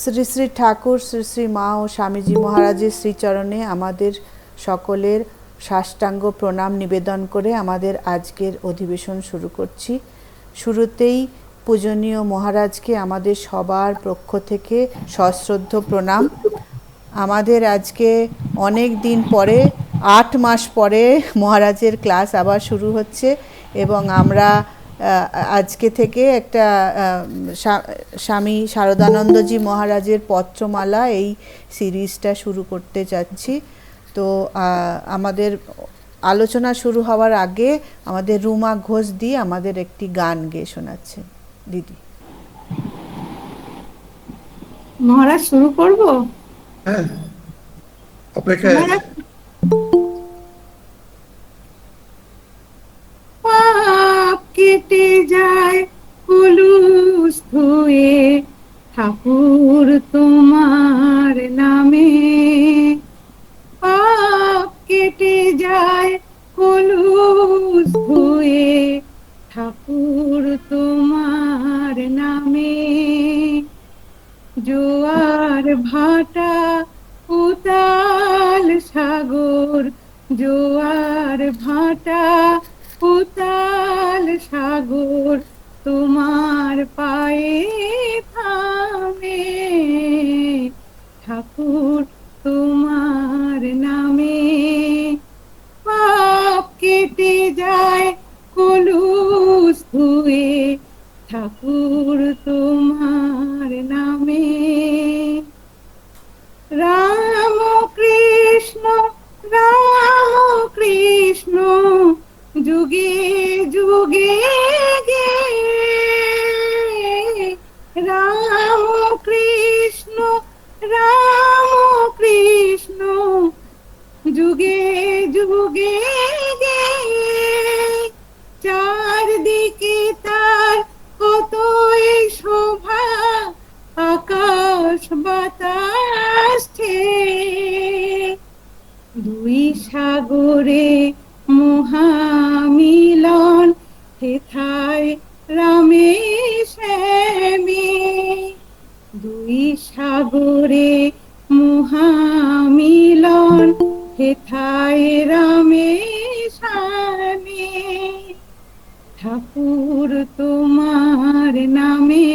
শ্রী শ্রী ঠাকুর, শ্রী শ্রী মা ও স্বামীজি মহারাজের শ্রীচরণে আমাদের সকলের সাষ্টাঙ্গ প্রণাম নিবেদন করে আমাদের আজকের অধিবেশন শুরু করছি। শুরুতেই পূজনীয় মহারাজকে আমাদের সবার পক্ষ থেকে সশ্রদ্ধ প্রণাম। আমাদের আজকে অনেক দিন পরে, 8 মাস পরে মহারাজের ক্লাস আবার শুরু হচ্ছে এবং আমরা আজকে থেকে একটা স্বামী শারদানন্দজি মহারাজের পত্রমালা এই সিরিজটা শুরু করতে যাচ্ছি। তো আমাদের আলোচনা শুরু হওয়ার আগে আমাদের রুমা ঘোষ দি আমাদের একটি গান গেয়ে শোনাচ্ছে। দিদি। মহারাজ শুরু করব? হ্যাঁ, অপেক্ষায় পাপ কেটে যায় কলুষ ধুয়ে ঠাকুর তোমার নামে, পাপ কেটে যায় কলুষ ধুয়ে ঠাকুর তোমার নামে। জোয়ার ভাটা উতাল সাগর, জোয়ার ভাটা উতাল সাগর তোমার পায়ে থামে, ঠাকুর তোমার নামে। পাপ কেটে যায় কলুষ ধুয়ে ঠাকুর তোমার নামে। রাম কৃষ্ণ রাম কৃষ্ণ যুগে যুগে গে, রাম কৃষ্ণ যুগে যুগে গে, চারদিকে তার কতই শোভা আকাশ বাতাস দুই সাগরে মহামিলন হেথায় রামে শ্যামে, দুই সাগরে মহামিলন হেথায় রামে শ্যামে, ঠাকুর তোমার নামে।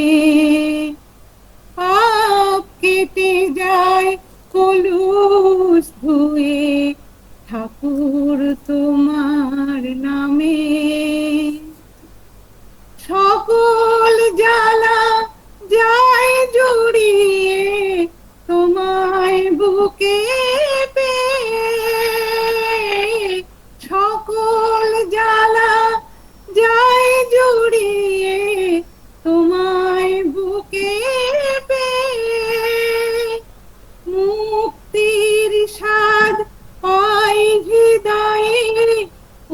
পাপ কেটে যায় কলুষ ধুয়ে ঠাকুর তোমার নামে। সকল জ্বালা যায় জুড়িয়ে তোমায় বুকে পেয়ে, সকল জ্বালা যায় জুড়িয়ে তোমায় বুকে পেয়ে, মুক্তির স্বাদ পাই হৃদয়ে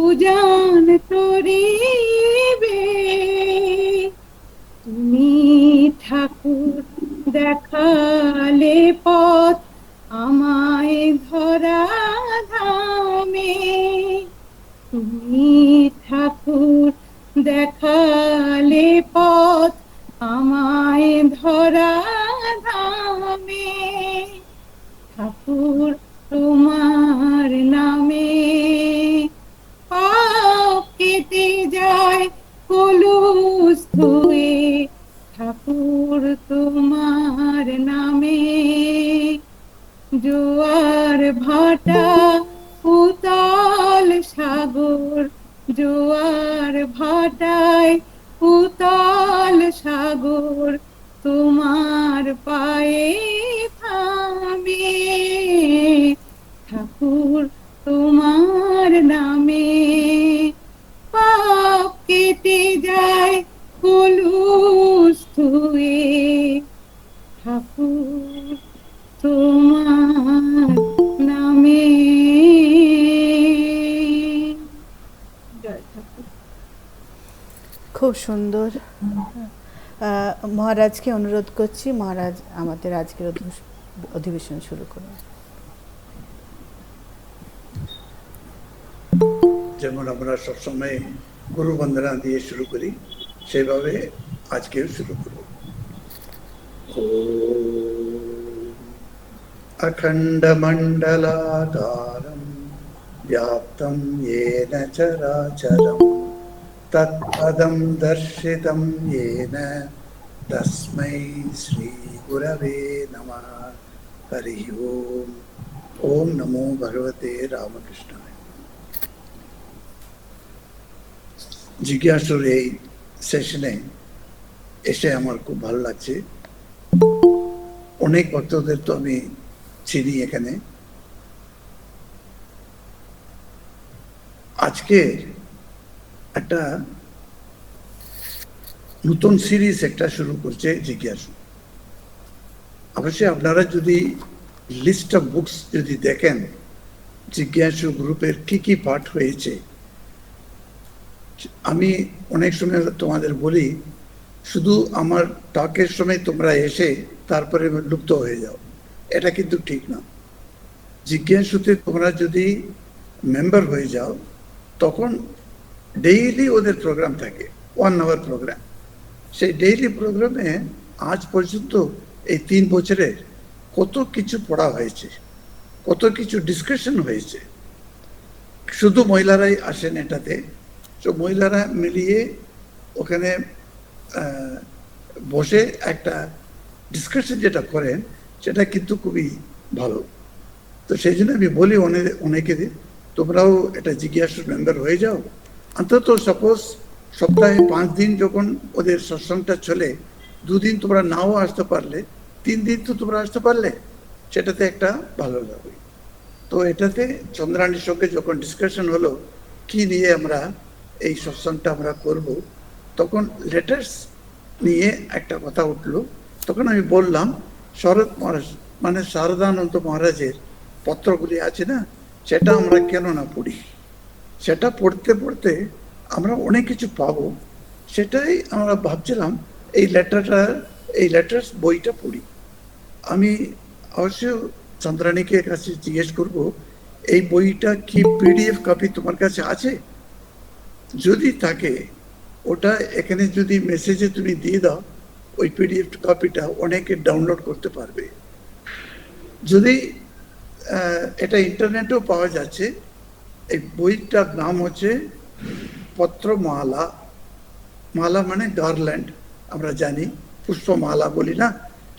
উজান তরিবে, তুমি ঠাকুর দেখালে পথ আমায় ধরা ধামে, তুমি ঠাকুর দেখালে পথ আমায় ধরা ধামে, ঠাকুর তোমার নামে। পাপ কেটে যায় কলুষ ধুয়ে ঠাকুর তোমার নামে। জোয়ার ভাটা উতাল সাগর, জোয়ার ভাটায় উতাল সাগর তোমার পায়ে থামে, ঠাকুর তোমার নামে। পাপ কেটে যায় কলুষ ধুয়ে ঠাকুর তোমার নামে। খুব সুন্দর। মহারাজকে অনুরোধ করছি, মহারাজ আমাদের আজকের অধিবেশন শুরু করুন। যেমন আমরা সবসময় গুরু বন্দনা দিয়ে শুরু করি, সেভাবে আজকেও শুরু করব। अखंड मंडलाकारं व्याप्तं येन चराचरं तत्पदं दर्शितं येन तस्मै श्री गुरवे नमः। हरि ओम। ओम नमो भगवते रामकृष्णाय। জিজ্ঞাসুর এই সেশনে এসে আমার খুব ভালো লাগছে। অনেক ভক্তদের তো আমি চিনি এখানে। আজকে একটা নতুন সিরিজ একটা শুরু করছে জিজ্ঞাসু। অবশ্যই আপনারা যদি লিস্ট অফ বুকস যদি দেখেন জিজ্ঞাসু গ্রুপের কি কি পাঠ হয়েছে, আমি অনেক সময় তোমাদের বলি শুধু আমার টকের সময় তোমরা এসে তারপরে লুপ্ত হয়ে যাও, এটা কিন্তু ঠিক না। জিজ্ঞাসুতে তোমরা যদি মেম্বার হয়ে যাও তখন ডেইলি ওদের প্রোগ্রাম থাকে, 1 আওয়ার প্রোগ্রাম। সেই ডেইলি প্রোগ্রামে আজ পর্যন্ত এই 3 বছরে কত কিছু পড়া হয়েছে, কত কিছু ডিসকাশন হয়েছে। শুধু মহিলারাই আসেন এটাতে, তো মহিলারা মিলিয়ে ওখানে বসে একটা ডিসকাশন যেটা করেন সেটা কিন্তু খুবই ভালো। তো সেই জন্য আমি বলি অনেকে তোমরাও এটা জিজ্ঞাসুর মেম্বার হয়ে যাও। অন্তত সাপোজ সপ্তাহে 5 দিন যখন ওদের সৎসঙ্গটা চলে, 2 দিন তোমরা নাও আসতে পারলে, 3 দিন তো তোমরা আসতে পারলে, সেটাতে একটা ভালো লাগবে। তো এটাতে চন্দ্রানীর সঙ্গে যখন ডিসকাশন হলো কি নিয়ে আমরা এই সৎসঙ্গটা আমরা করব, তখন লেটার্স নিয়ে একটা কথা উঠলো। তখন আমি বললাম শরৎ মহারাজ মানে শারদানন্দ মহারাজের পত্রগুলি আছে না, সেটা আমরা কেন না পড়ি। সেটা পড়তে পড়তে আমরা অনেক কিছু পাবো। সেটাই আমরা ভাবছিলাম এই লেটার্স বইটা পড়ি। আমি অবশ্য চন্দ্রানীকে কাছে জিজ্ঞেস করব এই বইটা কি পিডিএফ কপি তোমার কাছে আছে? যদি থাকে ওটা এখানে যদি মেসেজে তুমি দিয়ে দাও, ওই পিডিএফ কপিটা অনেকে ডাউনলোড করতে পারবে। যদি এটা ইন্টারনেটেও পাওয়া যাচ্ছে। এই বইটার নাম হচ্ছে পত্রমালা। মালা মানে গার্ল্যান্ড, আমরা জানি পুষ্পমালা বলি না,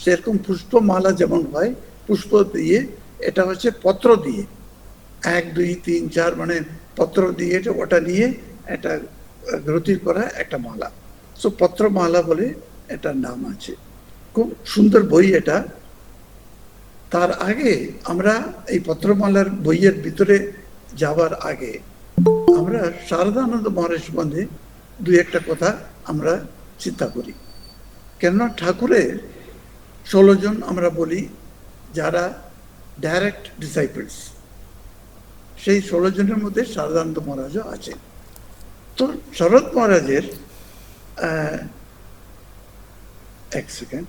সেরকম পুষ্পমালা যেমন হয় পুষ্প দিয়ে, এটা হচ্ছে পত্র দিয়ে 1 2 3 4 মানে পত্র দিয়ে ওটা নিয়ে একটা গ্রথি করা একটা মালা। সো পত্রমালা বলে এটার নাম আছে। খুব সুন্দর বই এটা। তার আগে আমরা এই পত্রমালার বইয়ের ভিতরে যাওয়ার আগে আমরা শারদানন্দ মহারাজ সম্বন্ধে 2-1টা কথা আমরা চিন্তা করি। কেননা ঠাকুরের 16 জন আমরা বলি যারা ডাইরেক্ট ডিসাইপলস, সেই 16 জনের মধ্যে শারদানন্দ মহারাজও আছে। তো শরৎ মহারাজের এক সেকেন্ড,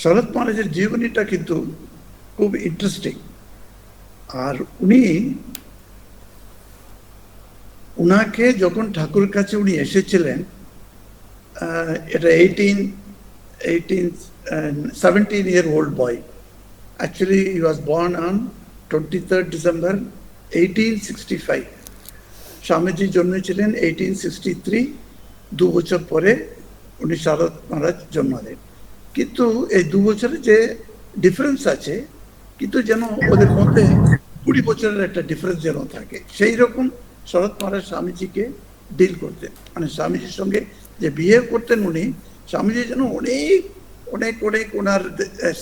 শরৎ মহারাজের জীবনীটা কিন্তু খুব ইন্টারেস্টিং। আর উনাকে যখন ঠাকুরের কাছে উনি এসেছিলেন, এটা 17-year-old boy. Actually, he was born on 23rd December 1865. Swamiji জন্মেছিলেন 1863, 2 বছর পরে উনি শারদ মহারাজ জন্ম দেন। কিন্তু এই 2 বছরের যে ডিফারেন্স আছে, কিন্তু যেন ওদের মধ্যে 20 বছরের একটা ডিফারেন্স যেন থাকে, সেই রকম শরৎ মহারাজ স্বামীজিকে ডিল করতেন। মানে স্বামীজির সঙ্গে যে বিহেভ করতেন উনি, স্বামীজি যেন অনেক অনেক অনেক ওনার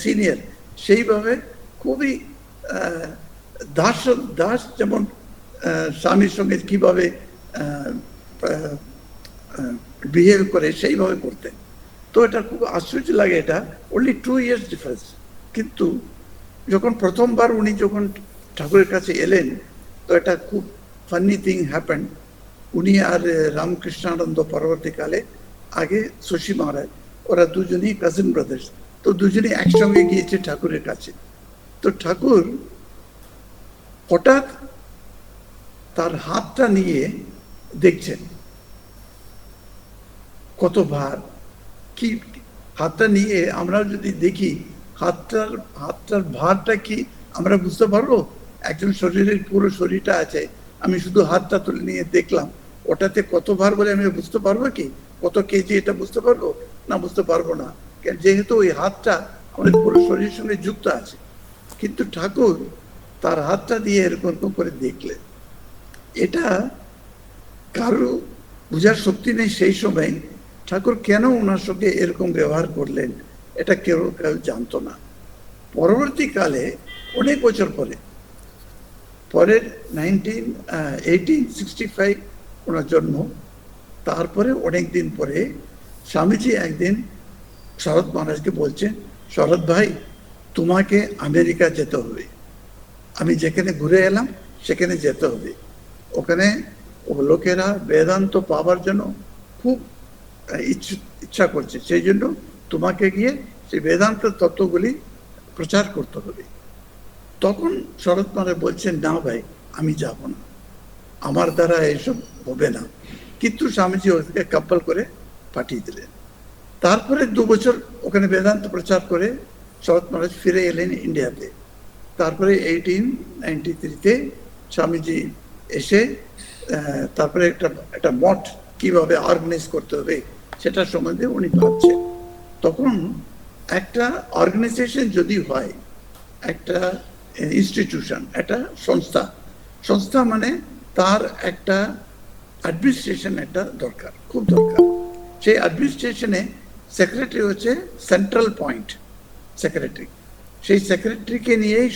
সিনিয়র, সেইভাবে খুবই দাস যেমন স্বামীর সঙ্গে কিভাবে বিহেভ করে সেইভাবে করতেন। তো এটা খুব আশ্চর্য লাগে, এটা অনলি 2 years ডিফারেন্স। কিন্তু যখন প্রথমবার উনি যখন ঠাকুরের কাছে এলেন, তো এটা খুব ফানি থিং হ্যাপেন্ড। উনি আর রামকৃষ্ণানন্দ পরবর্তীকালে, আগে শশী মহারাজ, ওরা দুজনেই কাজিন ব্রাদার্স, তো দুজনেই একসঙ্গে গিয়েছে ঠাকুরের কাছে। তো ঠাকুর হঠাৎ তার হাতটা নিয়ে দেখছেন কত ভার, কি হাতটা নিয়ে আমরা যদি দেখি হাতটার ভারটা কি আমরা বুঝতে পারবো? একজন শরীরের পুরো শরীরটা আছে, আমি শুধু হাতটা তুলে নিয়ে দেখলাম, ওটাতে কত ভার বলে আমি বুঝতে পারবো কি কত কেজি এটা বুঝতে পারবো না? বুঝতে পারবো না, যেহেতু ওই হাতটা আমাদের পুরো শরীরের সঙ্গে যুক্ত আছে। কিন্তু ঠাকুর তার হাতটা দিয়ে এরকম করে দেখলেন। এটা কারো বোঝার শক্তি নেই সেই সময় ঠাকুর কেন ওনার সঙ্গে এরকম ব্যবহার করলেন, এটা কেউ জানতো না। পরবর্তীকালে অনেক বছর পরের 1865 ওনার জন্ম। তারপরে অনেক দিন পরে স্বামীজি একদিন শরৎ মহারাজকে বলছেন, শরৎ ভাই, তোমাকে আমেরিকা যেতে হবে, আমি যেখানে ঘুরে এলাম সেখানে যেতে হবে। ওখানে লোকেরা বেদান্ত পাওয়ার জন্য খুব ইচ্ছা করছে, সেই জন্য তোমাকে গিয়ে সেই বেদান্ত তত্ত্বগুলি প্রচার করতে হবে। তখন শরৎ মহারাজ বলছেন, না ভাই, আমি যাব না, আমার দ্বারা এসব হবে না। কিন্তু স্বামীজি ওকে কাপ্পল করে পাঠিয়ে দিলেন। তারপরে 2 বছর ওখানে বেদান্ত প্রচার করে শরৎ মহারাজ ফিরে এলেন ইন্ডিয়াতে। তারপরে 1893-তে স্বামীজি এসে তারপরে একটা মঠ কিভাবে অর্গানাইজ করতে হবে সেটা সম্বন্ধে উনি ভাবছেন। তখন একটা অর্গানাইজেশন যদি হয়, একটা ইনস্টিটিউশন, একটা সংস্থা মানে তার একটা অ্যাডমিনিস্ট্রেশন একটা দরকার, খুব দরকার। সেই অ্যাডমিনিস্ট্রেশনে সেক্রেটারি হচ্ছে সেন্ট্রাল পয়েন্ট সেক্রেটারি। সেই সেক্রেটারিকে নিয়েই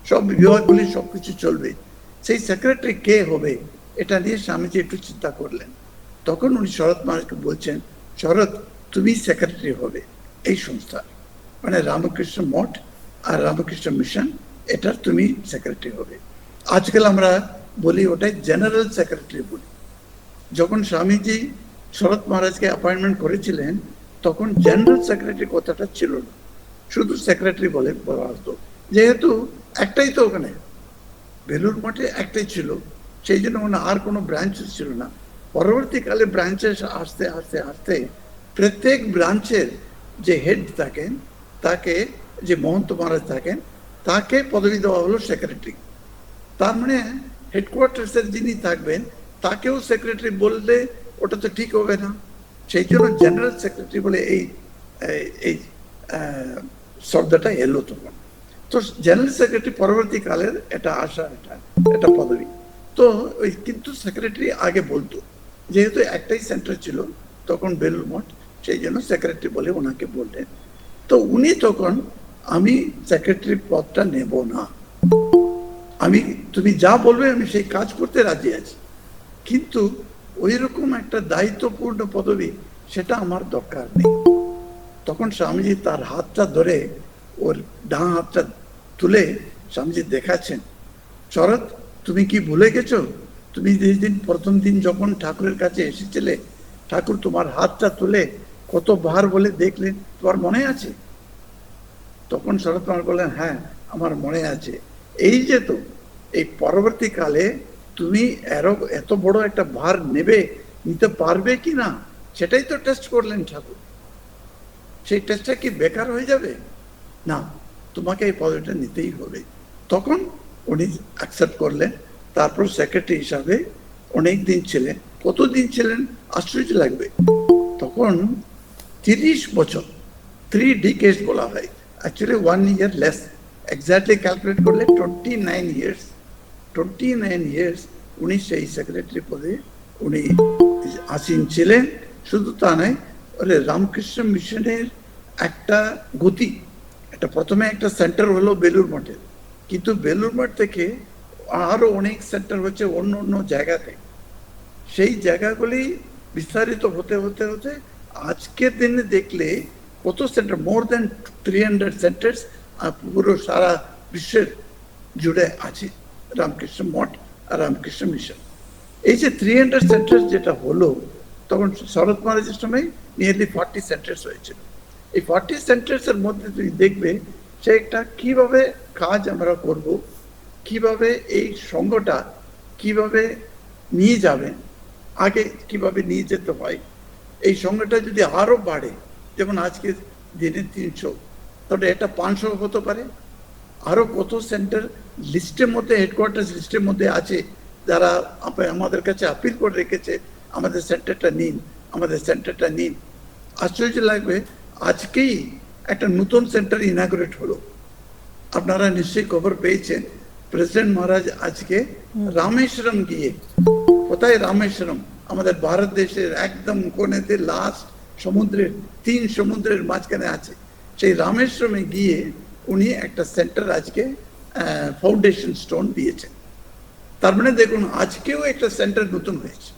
সব বিভাগগুলি সবকিছু চলবে। সেই সেক্রেটারি কে হবে এটা নিয়ে স্বামীজি একটু চিন্তা করলেন। তখন উনি শরৎ মহারাজকে বলছেন, শরৎ, তুমি সেক্রেটারি হবে এই সংস্থার, মানে রামকৃষ্ণ মঠ আর রামকৃষ্ণ মিশন, এটার তুমি সেক্রেটারি হবে। আজকাল আমরা বলি ওটাই জেনারেল সেক্রেটারি বলি। যখন স্বামীজি শরৎ মহারাজকে অ্যাপয়েন্টমেন্ট করেছিলেন তখন জেনারেল সেক্রেটারি কথাটা ছিল না, শুধু সেক্রেটারি বলে বলা হতো। যেহেতু একটাই তো ওখানে বেলুর মঠে একটাই ছিল, সেই জন্য ওখানে আর কোনো ব্রাঞ্চ ছিল না। পরবর্তীকালে ব্রাঞ্চেস আস্তে আস্তে আস্তে প্রত্যেক ব্রাঞ্চের যে হেড থাকেন, তাকে, যে মহন্ত মহারাজ থাকেন, তাকে পদবি দেওয়া হলো সেক্রেটারি। তার মানে হেডকোয়ার্টার্সের যিনি থাকবেন তাকেও সেক্রেটারি বললে ওটা তো ঠিক হবে না, সেই জন্য জেনারেল সেক্রেটারি বলে এই শব্দটা এলো তখন। তো জেনারেল সেক্রেটারি পরবর্তীকালের এটা আসা, এটা পদবি। তো ওই কিন্তু সেক্রেটারি আগে বলতো, যেহেতু একটাই সেন্টার ছিল তখন বেলুর মঠ, সেই জন্য সেক্রেটারি বলে ওনাকে বললেন। তো উনি তখন, আমি সেক্রেটারি পদটা নেব না, তুমি যা বলবে আমি সেই কাজ করতে রাজি আছি, কিন্তু ওই রকম একটা দায়িত্বপূর্ণ পদবি সেটা আমার দরকার নেই। তখন স্বামীজি তার হাতটা ধরে, ওর ডান হাতটা তুলে স্বামীজি দেখাচ্ছেন, শরৎ, তুমি কি ভুলে গেছো? তুমি যেদিন প্রথম দিন যখন ঠাকুরের কাছে এসেছিলে, ঠাকুর তোমার হাতটা তুলে কত ভার বলে দেখলেন, তোমার মনে আছে? তখন শরৎ মহারাজ বললেন, হ্যাঁ, আমার মনে আছে। এই যে তো এই পরবর্তীকালে তুমি এত বড় একটা ভার নিতে পারবে কি না, সেটাই তো টেস্ট করলেন ঠাকুর। সেই টেস্টটা কি বেকার হয়ে যাবে? না, তোমাকে এই পদটা নিতেই হবে। তখন উনি অ্যাকসেপ্ট করলেন। তারপর সেক্রেটারি হিসাবে অনেক দিন ছিলেন। কতদিন ছিলেন আশ্চর্য লাগবে। তখন 30 বছর, 3 decades বলা হয়, actually 1 year less, exactly calculate করলে 29 years উনি সেই সেক্রেটারি পদে উনি আসীন ছিলেন। শুধু তা নয়, রামকৃষ্ণ মিশনের একটা গতি, এটা প্রথমে একটা সেন্টার হলো বেলুর মঠে, কিন্তু বেলুর মঠ থেকে আরো অনেক সেন্টার হচ্ছে অন্য অন্য জায়গাতে। সেই জায়গাগুলি বিস্তারিত হতে হতে হতে আজকের দিনে দেখলে কত সেন্টার, মোর দেন 300 সেন্টার্স পুরো সারা বিশ্বের জুড়ে আছে রামকৃষ্ণ মঠ আর রামকৃষ্ণ মিশন। এই যে 300 সেন্টার যেটা হলো, তখন শরৎ মহারাজের সময় নিয়ারলি 40 সেন্টার্স হয়েছিল। এই 40 সেন্টার্সের মধ্যে তুমি দেখবে সে একটা কিভাবে কাজ আমরা করব, কিভাবে এই সঙ্গটা কিভাবে নিয়ে যাবেন, আগে কিভাবে নিয়ে যেতে হয়, এই সংখ্যাটা যদি আরো বাড়ে, যেমন আজকে দিনে 300, তাহলে এটা 500 হতে পারে। আরো কত সেন্টার লিস্টের মধ্যে, হেডকোয়ার্টার লিস্টের মধ্যে আছে, যারা আমাদের কাছে আপিল করে রেখেছে আমাদের সেন্টারটা নিন, আমাদের সেন্টারটা নিন। আশ্চর্য লাগবে, আজকেই একটা নতুন সেন্টার ইনাগুরেট হলো। আপনারা নিশ্চয়ই খবর পেয়েছেন, প্রেসিডেন্ট মহারাজ আজকে রামেশ্বরম গিয়ে, কোথায় রামেশ্বরম, আমাদের ভারত দেশের একদম কোণেতে লাস্ট সমুদ্রের 3 সমুদ্রের মাঝখানে আছে, সেই রামেশ্বরমে গিয়ে উনি একটা সেন্টার আজকে ফাউন্ডেশন স্টোন দিয়েছেন। তার মানে দেখুন, আজকেও একটা সেন্টার নতুন হয়েছে।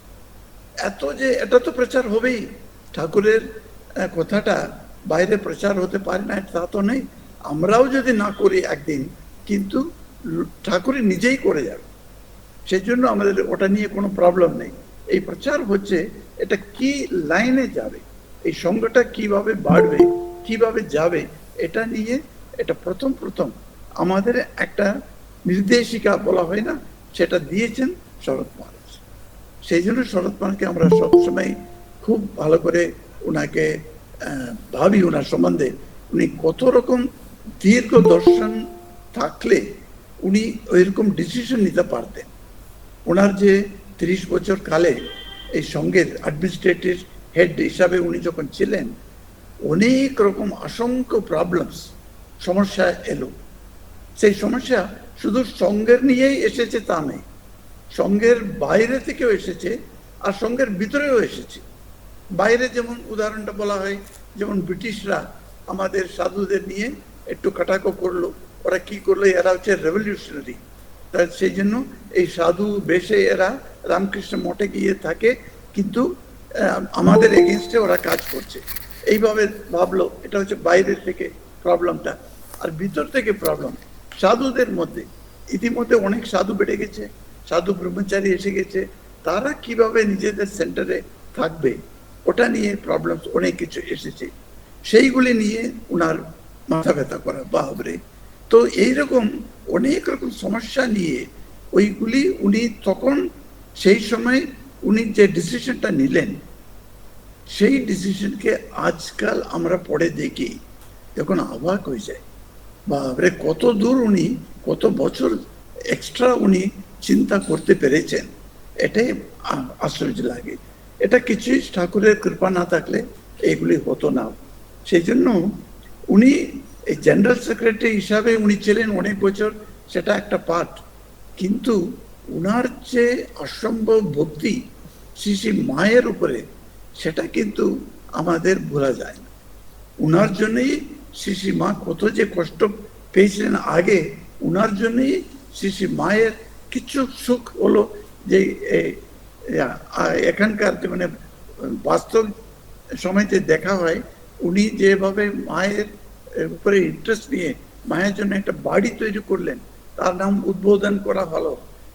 এত যে এটা তো প্রচার হবেই, ঠাকুরের কথাটা বাইরে প্রচার হতে পারে না তা তো নেই। আমরাও যদি না করি একদিন, কিন্তু ঠাকুরের নিজেই করে যাবে, সেই জন্য আমাদের ওটা নিয়ে কোনো প্রবলেম নেই। এই প্রচার হচ্ছে, এটা কি লাইনে যাবে, এই সংখ্যাটা কিভাবে বাড়বে, কিভাবে যাবে, এটা নিয়ে এটা প্রথম আমাদের একটা নির্দেশিকা বলা হয় না, সেটা দিয়েছেন শরৎ মহারাজ। সেই জন্য শরৎ মহারাজকে আমরা সবসময় খুব ভালো করে ওনাকে ভাবি, ওনার সম্বন্ধে। উনি কত রকম দীর্ঘ দর্শন থাকলে উনি ওইরকম ডিসিশন নিতে পারতেন। ওনার যে 30 বছর কালে এই সঙ্গের অ্যাডমিনিস্ট্রেটিভ হেড হিসাবে উনি যখন ছিলেন, অনেক রকম অসংখ্য প্রবলেমস, সমস্যা এলো। সেই সমস্যা শুধু সঙ্গের নিয়েই এসেছে তা নেই, সঙ্গের বাইরে থেকেও এসেছে, আর সঙ্গের ভিতরেও এসেছে। বাইরে যেমন উদাহরণটা বলা হয়, যেমন ব্রিটিশরা আমাদের সাধুদের নিয়ে একটু কাটাকো করলো। ওরা কি করলো, এরা হচ্ছে রেভলিউশনারি, তাই সেই জন্য এই সাধু বেশে এরা রামকৃষ্ণ মঠে গিয়ে থাকে, কিন্তু আমাদের এগেনস্টে ওরা কাজ করছে। এইভাবে ভাবলো, এটা হচ্ছে বাইরের থেকে প্রবলেমটা। আর ভিতর থেকে প্রবলেম সাধুদের মধ্যে, ইতিমধ্যে অনেক সাধু বেড়ে গেছে, সাধু ব্রহ্মচারী এসে গেছে, তারা কিভাবে নিজেদের সেন্টারে থাকবে, ওটা নিয়ে প্রবলেম অনেক কিছু এসেছে। সেইগুলি নিয়ে উনার মাথা ব্যথা করা বাবরে। তো এইরকম অনেক রকম সমস্যা নিয়ে ওইগুলি উনি তখন, সেই সময় উনি যে ডিসিশনটা নিলেন, সেই ডিসিশনকে আজকাল আমরা পড়ে দেখি, যখন অবাক হয়ে যায়, বাবরে কত দূর উনি, কত বছর এক্সট্রা উনি চিন্তা করতে পেরেছেন, এটাই আশ্চর্য লাগে। এটা কিছুই ঠাকুরের কৃপা না থাকলে এগুলি হতো না। সেই জন্য উনি এই জেনারেল সেক্রেটারি হিসাবে উনি ছিলেন অনেক বছর, সেটা একটা পার্ট, কিন্তু উনার যে অসম্ভব ভক্তি শ্রী মায়ের উপরে, সেটা কিন্তু আমাদের ভোলা যায় না। উনার জন্যই শ্রী মা কত যে কষ্ট পেয়েছিলেন আগে, উনার জন্যই শ্রী মায়ের কিছু সুখ হলো। যে এখানকার মানে বাস্তব সময়তে দেখা হয়, উনি যেভাবে মায়ের উপরে ইন্টারেস্ট নিয়ে মায়ের জন্য একটা বাড়ি তৈরি করলেন, তার নাম উদ্বোধন করা হলো,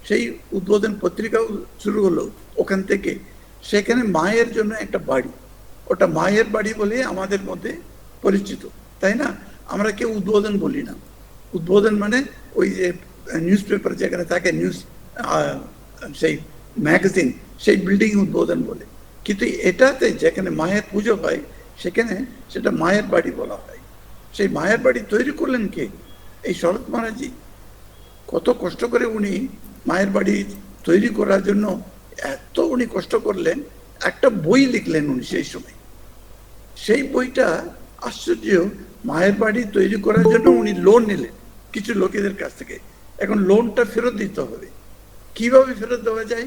সেই উদ্বোধন পত্রিকাও শুরু হলো ওখান থেকে। সেখানে মায়ের জন্য একটা বাড়ি, ওটা মায়ের বাড়ি বলে আমাদের মধ্যে পরিচিত, তাই না? আমরা কেউ উদ্বোধন বলি না। উদ্বোধন মানে ওই যে নিউজ পেপার যেখানে থাকে, নিউজ সেই ম্যাগাজিন, সেই বিল্ডিং উদ্বোধন বলে। কিন্তু এটাতে যেখানে মায়ের পুজো হয়, সেখানে সেটা মায়ের বাড়ি বলা হয়। সেই মায়ের বাড়ি তৈরি করলেন কে? এই শরৎ মহারাজজি। কত কষ্ট করে উনি মায়ের বাড়ি তৈরি করার জন্য এত উনি কষ্ট করলেন, একটা বই লিখলেন উনি সেই সময়। সেই বইটা আশ্চর্য, মায়ের বাড়ি তৈরি করার জন্য উনি লোন নিলেন কিছু লোকেদের কাছ থেকে। এখন লোনটা ফেরত দিতে হবে, কিভাবে ফেরত দেওয়া যায়?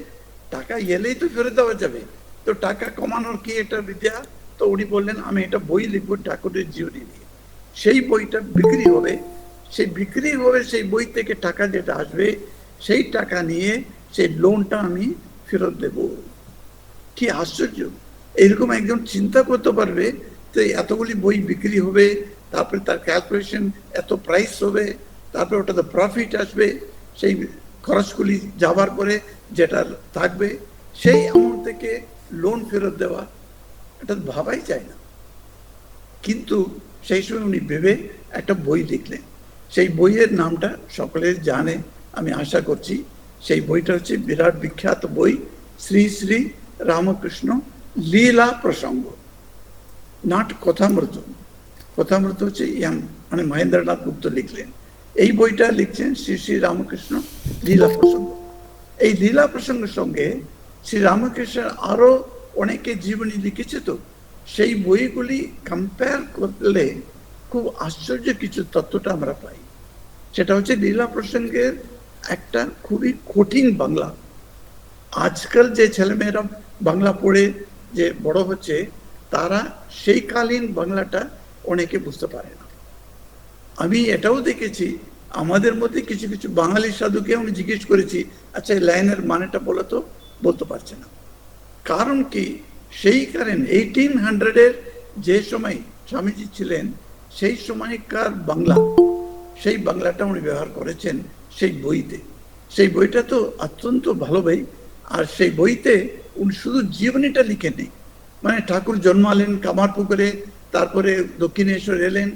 টাকা এলেই তো ফেরত দেওয়া যাবে, তো টাকা কমানোর কি একটা বিদ্যা? তো উনি বললেন, আমি এটা বই লিখবো ঠাকুরের জীবনী নিয়ে, সেই বইটা বিক্রি হবে, সেই বই থেকে টাকা যেটা আসবে, সেই টাকা নিয়ে সেই লোনটা আমি ফেরত দেব। কি আশ্চর্য! এরকম একজন চিন্তা করতে পারবে, তো এতগুলি বই বিক্রি হবে, তারপরে তার ক্যালকুলেশন এত প্রাইস হবে, তারপরে ওটাতে প্রফিট আসবে, সেই খরচগুলি যাবার পরে যেটা থাকবে সেই অ্যামাউন্ট থেকে লোন ফেরত দেওয়া, এটা ভাবাই যায় না। কিন্তু সেই সময় উনি ভেবে একটা বই লিখলেন। সেই বইয়ের নামটা সকলে জানে, আমি আশা করছি, সেই বইটা হচ্ছে বিরাট বিখ্যাত বই, শ্রী শ্রী রামকৃষ্ণ লীলা প্রসঙ্গ, নট কথামৃত। কথামৃত হচ্ছে মানে মহেন্দ্রনাথ গুপ্ত লিখলেন, এই বইটা লিখছেন শ্রী শ্রী রামকৃষ্ণ লীলা প্রসঙ্গ। এই লীলা প্রসঙ্গের সঙ্গে শ্রী রামকৃষ্ণের আরো অনেকে জীবনী লিখেছে, তো সেই বইগুলি কম্পেয়ার করলে খুব আশ্চর্য কিছু তত্ত্বটা আমরা পাই। সেটা হচ্ছে লীলা প্রসঙ্গের একটা খুবই কঠিন বাংলা। আজকাল যে ছেলেমেয়েরা বাংলা পড়ে যে বড় হচ্ছে, তারা সেই কালীন বাংলাটা অনেকে বুঝতে পারে না। আমি এটাও দেখেছি, আমাদের মধ্যে কিছু কিছু বাঙালি সাধুকে আমি জিজ্ঞেস করেছি, আচ্ছা এই লাইনের মানেটা বলো তো, বলতে পারছে না। কারণ কি, সেই কারণ 1800-এর যে সময় স্বামীজি ছিলেন, সেই সময়কার বাংলা, সেই বাংলাটা উনি ব্যবহার করেছেন সেই বইতে। সেই বইটা তো অত্যন্ত ভালো বই। আর সেই বইতে উনি শুধু জীবনীটা লিখে নেই, মানে ঠাকুর জন্মালেন কামারপুকুরে, তারপরে দক্ষিণেশ্বর এলেন,